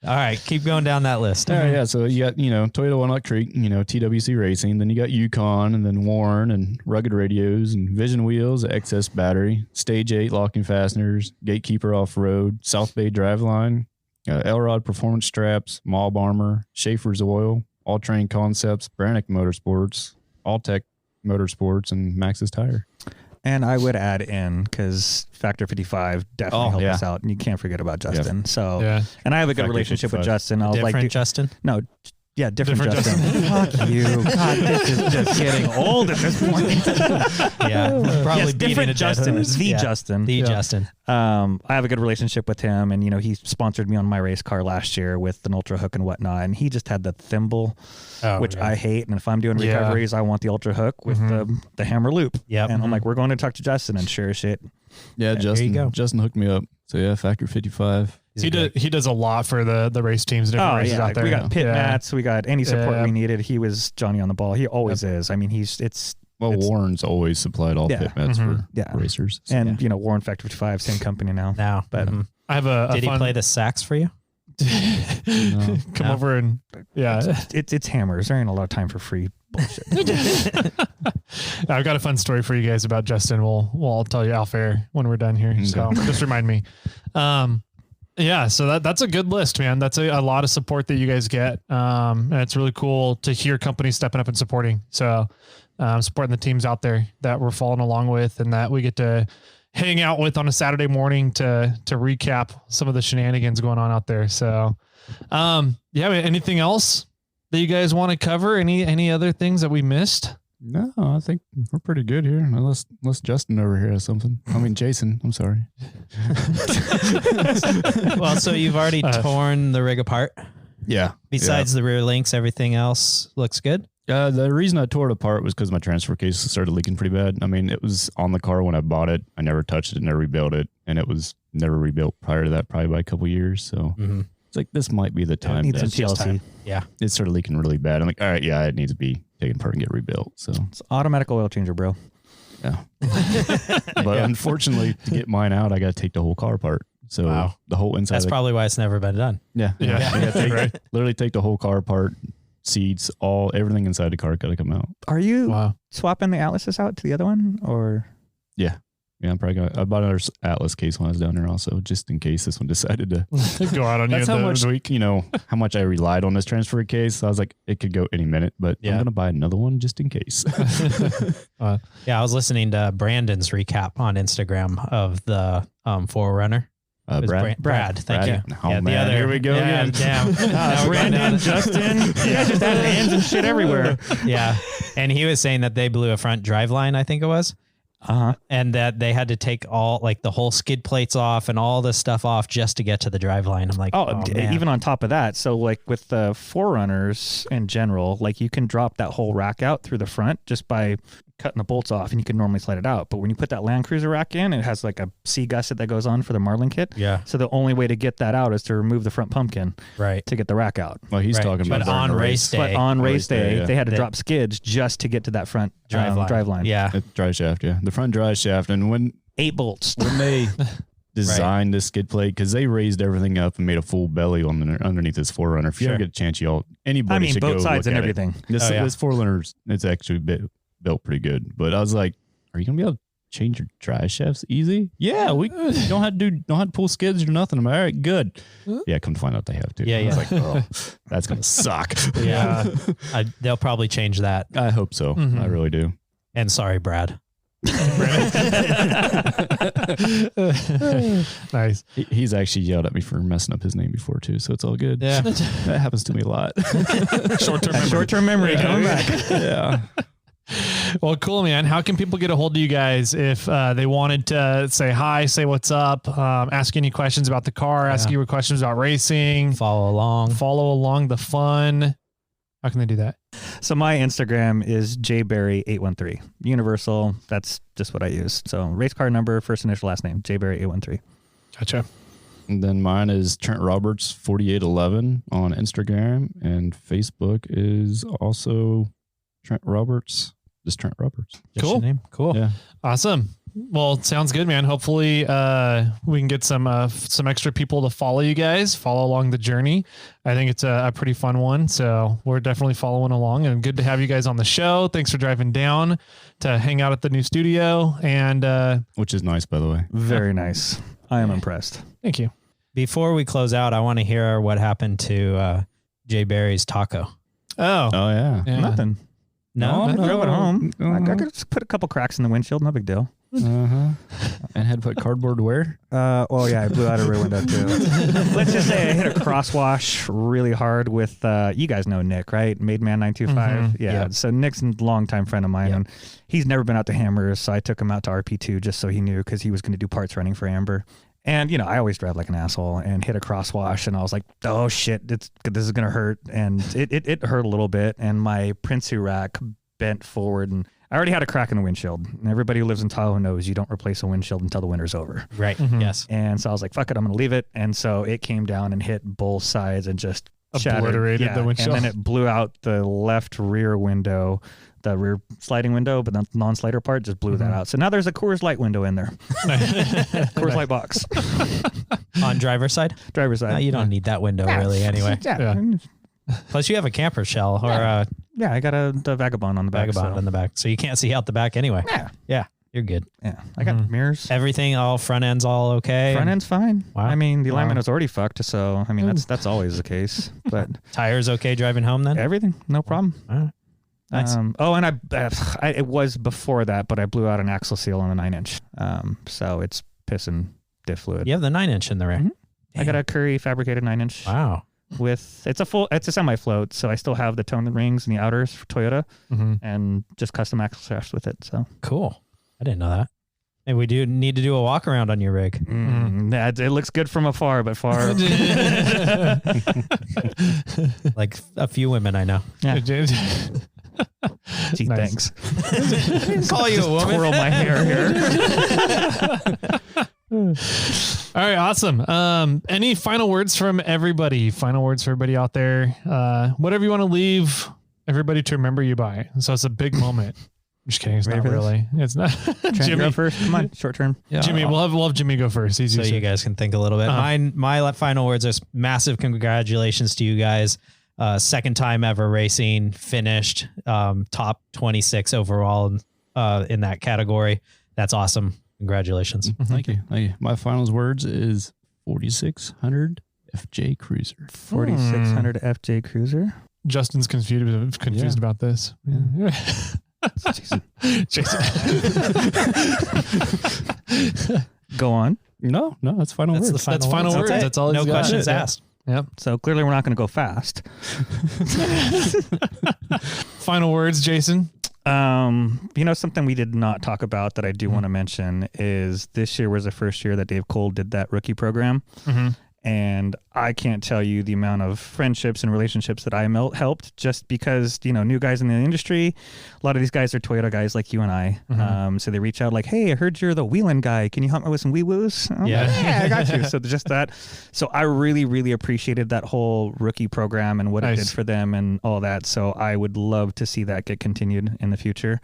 All right. Keep going down that list. All right, yeah. So you got, Toyota Walnut Creek, TWC Racing. Then you got Yukon and then Warren and Rugged Radios and Vision Wheels, XS Battery, Stage 8 Locking Fasteners, Gatekeeper Off-Road, South Bay Driveline, Elrod Performance Straps, Mob Armor, Schaefer's Oil, All Train Concepts, Brannick Motorsports, All Tech Motorsports, and Max's Tire. And I would add in, because Factor 55 definitely helped us out, and you can't forget about Justin. Yeah. So, and I have a good relationship with Justin. I'll Different Justin? No, yeah, different Justin. Fuck you. God, this is just getting old at this point. Yeah, probably different Justin. Justin. The Justin. I have a good relationship with him, and he sponsored me on my race car last year with an Ultra Hook and whatnot, and he just had the thimble, which I hate. And if I'm doing recoveries, I want the Ultra Hook with the hammer loop. Yep. And I'm like, we're going to talk to Justin, and sure as shit. Yeah, Justin. There you go. Justin hooked me up. So yeah, Factor 55. He does a lot for the race teams, different races out there. We got pit mats, we got any support we needed. He was Johnny on the ball. He always is. I mean, Warren's always supplied all pit mats for racers. So, and Warren Factor 55, same company now. But I have a did he play the sax for you? Come over and it's hammers. There ain't a lot of time for free bullshit. I've got a fun story for you guys about Justin. I'll tell you off air when we're done here. So just remind me. Yeah, so that's a good list, man. That's a lot of support that you guys get. And it's really cool to hear companies stepping up and supporting. So supporting the teams out there that we're following along with and that we get to hang out with on a Saturday morning to recap some of the shenanigans going on out there. So anything else that you guys want to cover? Any other things that we missed? No, I think we're pretty good here. Unless Justin over here has something. I mean, Jason, I'm sorry. Well, so you've already torn the rig apart. Yeah. Besides the rear links, everything else looks good. The reason I tore it apart was because my transfer case started leaking pretty bad. I mean, it was on the car when I bought it. I never touched it, never rebuilt it. And it was never rebuilt prior to that, probably by a couple of years. So it's like, this might be the time. It needs some TLC. Yeah. It started leaking really bad. I'm like, all right, it needs to be taken apart and get rebuilt. So it's automatic oil changer, bro. Yeah. But unfortunately, to get mine out, I got to take the whole car apart. So the whole inside. That's probably why it's never been done. Yeah. Literally take the whole car apart, seats, everything inside the car got to come out. Are you swapping the Atlases out to the other one or? Yeah. Yeah, I'm probably I bought another Atlas case when I was down there also, just in case this one decided to go out on you. That's how much, how much I relied on this transfer case. I was like, it could go any minute, but I'm going to buy another one just in case. I was listening to Brandon's recap on Instagram of the Forerunner. Brad, thank you. Oh, man. The other, here we go again. Damn. Brandon, Justin. Yeah, just added hands and shit everywhere. Yeah. And he was saying that they blew a front drive line, I think it was. And that they had to take all the whole skid plates off and all this stuff off just to get to the drive line. I'm like, even on top of that. So with the Forerunners in general, you can drop that whole rack out through the front just by cutting the bolts off and you can normally slide it out. But when you put that Land Cruiser rack in, it has like a C gusset that goes on for the Marlin kit. Yeah. So the only way to get that out is to remove the front pumpkin to get the rack out. Well, he's talking about but on race day. But on race day, yeah. they had to drop skids just to get to that front drive line. Yeah. Drive shaft, yeah. The front drive shaft. And when 8 bolts. When they designed this skid plate, because they raised everything up and made a full belly on underneath this 4Runner. If you ever get a chance, anybody should go both sides look and at everything. It. This 4Runner's, it's actually built pretty good. But I was like, are you gonna be able to change your drive shafts easy? Yeah, we don't have to pull skids or nothing. I'm all right, good. Yeah, come to find out they have to. Yeah, I was like, oh, that's gonna suck. Yeah, they'll probably change that. I hope so. I really do. And sorry, Brad. Nice. He's actually yelled at me for messing up his name before too, so it's all good. Yeah, that happens to me a lot. Short-term memory coming back. Yeah. Well, cool, man. How can people get a hold of you guys if they wanted to say hi, say what's up, ask any questions about the car, ask you questions about racing, follow along the fun? How can they do that? So my Instagram is jbarry813. Universal. That's just what I use. So race car number, first initial, last name, jbarry813. Gotcha. And then mine is TrentRoberts4811 on Instagram, and Facebook is also Trent Roberts. Just Trent Roberts. Cool. Name. Cool. Yeah. Awesome. Well, sounds good, man. Hopefully we can get some extra people to follow you guys, follow along the journey. I think it's a pretty fun one. So we're definitely following along, and good to have you guys on the show. Thanks for driving down to hang out at the new studio. And which is nice, by the way. Very nice. I am impressed. Thank you. Before we close out, I want to hear what happened to Jay Barry's taco. Oh yeah. Nothing. No, I drove it home. Uh-huh. I could just put a couple cracks in the windshield. No big deal. And had to put cardboard where? Oh yeah, I blew out a rear window too. Let's just say I hit a crosswash really hard with, you guys know Nick, right? Mademan 925. Mm-hmm. Yeah. Yep. So Nick's a longtime friend of mine, Yep. and he's never been out to Hammers, so I took him out to RP2 just so he knew, because he was going to do parts running for Amber. And, I always drive like an asshole, and hit a crosswash, and I was like, oh shit, this is going to hurt. And it hurt a little bit, and my Prinsu rack bent forward, and I already had a crack in the windshield. And everybody who lives in Tahoe knows you don't replace a windshield until the winter's over. Right. Mhm. Yes. And so I was like, fuck it, I'm going to leave it. And so it came down and hit both sides and just Obliterated the windshield. And then it blew out the left rear window, the rear sliding window, but the non-slider part just blew that out. So now there's a Coors Light window in there. Coors Light box. On driver's side? Driver's side. No, you don't need that window really anyway. Yeah. Plus you have a camper shell or a Yeah, I got the Vagabond on the back. vagabond in the back. So you can't see out the back anyway. Yeah. Yeah. You're good. Yeah. I got mirrors. Everything, all front end's all okay. Front end's fine. Wow. I mean, the Wow. alignment was already fucked, so I mean that's always the case. But Tires okay driving home then? everything, no problem. All right. Nice. And it was before that, but I blew out an axle seal on a 9-inch. So it's pissing diff fluid. You have the 9-inch in the rear. Mhm. I got a Curry fabricated 9-inch Wow. with it's a semi float, so I still have the tone rings and the outers for Toyota, and just custom axle shafts with it. So Cool. I didn't know that. And we do need to do a walk around on your rig. it looks good from afar, but far. Like a few women I know. Yeah. Gee, Thanks. Call you a woman. Twirl my hair here. All right, awesome. Any final words from everybody? Final words for everybody out there. Whatever you want to leave everybody to remember you by. So it's a big moment. I'm just kidding. It's Ready not for this? really. It's not. Trent, Jimmy, go first. Come on, short term. Jimmy, we'll have Jimmy go first. He's So you guys can think a little bit. My final words are massive congratulations to you guys. Second time ever racing, finished top 26 overall in that category. That's awesome. Congratulations. Thank you. My final words is 4600 FJ Cruiser. 4600 FJ Cruiser. Justin's confused about this. Jason. Jason. Go on. No, that's final That's words. the That's final words. it. That's all No he's got. questions Yeah. asked. Yep. So clearly we're not going to go fast. Final words, Jason. Something we did not talk about that I do want to mention is this year was the first year that Dave Cole did that rookie program. And I can't tell you the amount of friendships and relationships that I helped just because, new guys in the industry, a lot of these guys are Toyota guys like you and I. Mm-hmm. So they reach out like, hey, I heard you're the wheeling guy. Can you help me with some wee-woos? Yeah, I got you. So just that. So I really, really appreciated that whole rookie program and what it did for them and all that. So I would love to see that get continued in the future.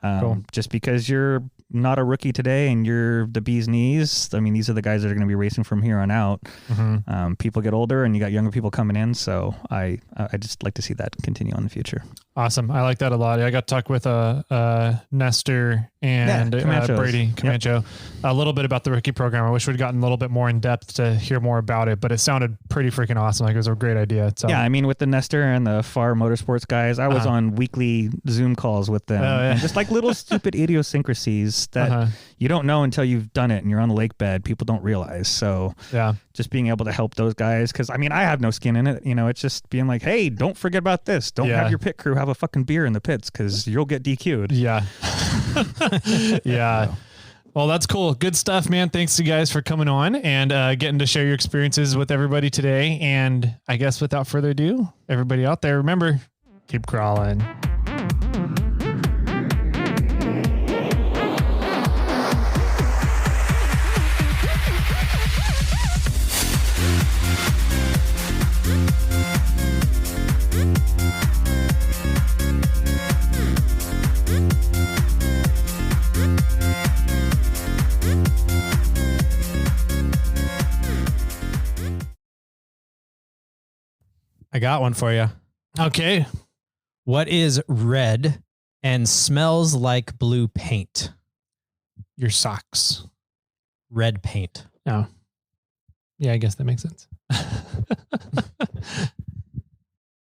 Cool. Just because you're not a rookie today and you're the bee's knees. I mean, these are the guys that are going to be racing from here on out. Mm-hmm. People get older and you got younger people coming in. So I just like to see that continue in the future. Awesome. I like that a lot. I got to talk with Nestor and Brady Camacho a little bit about the rookie program. I wish we'd gotten a little bit more in depth to hear more about it, but it sounded pretty freaking awesome. Like it was a great idea. So. Yeah. I mean, with the Nestor and the Far Motorsports guys, I was on weekly Zoom calls with them. And just like little stupid idiosyncrasies that you don't know until you've done it and you're on the lake bed. People don't realize. So just being able to help those guys. Cause I mean, I have no skin in it. It's just being like, hey, don't forget about this. Don't have your pit crew have a fucking beer in the pits because you'll get DQ'd. Yeah. Yeah. Well, that's cool. Good stuff, man. Thanks to you guys for coming on and getting to share your experiences with everybody today. And I guess without further ado, everybody out there, remember, keep crawling. I got one for you. Okay. What is red and smells like blue paint? Your socks. Red paint. Oh. Yeah, I guess that makes sense.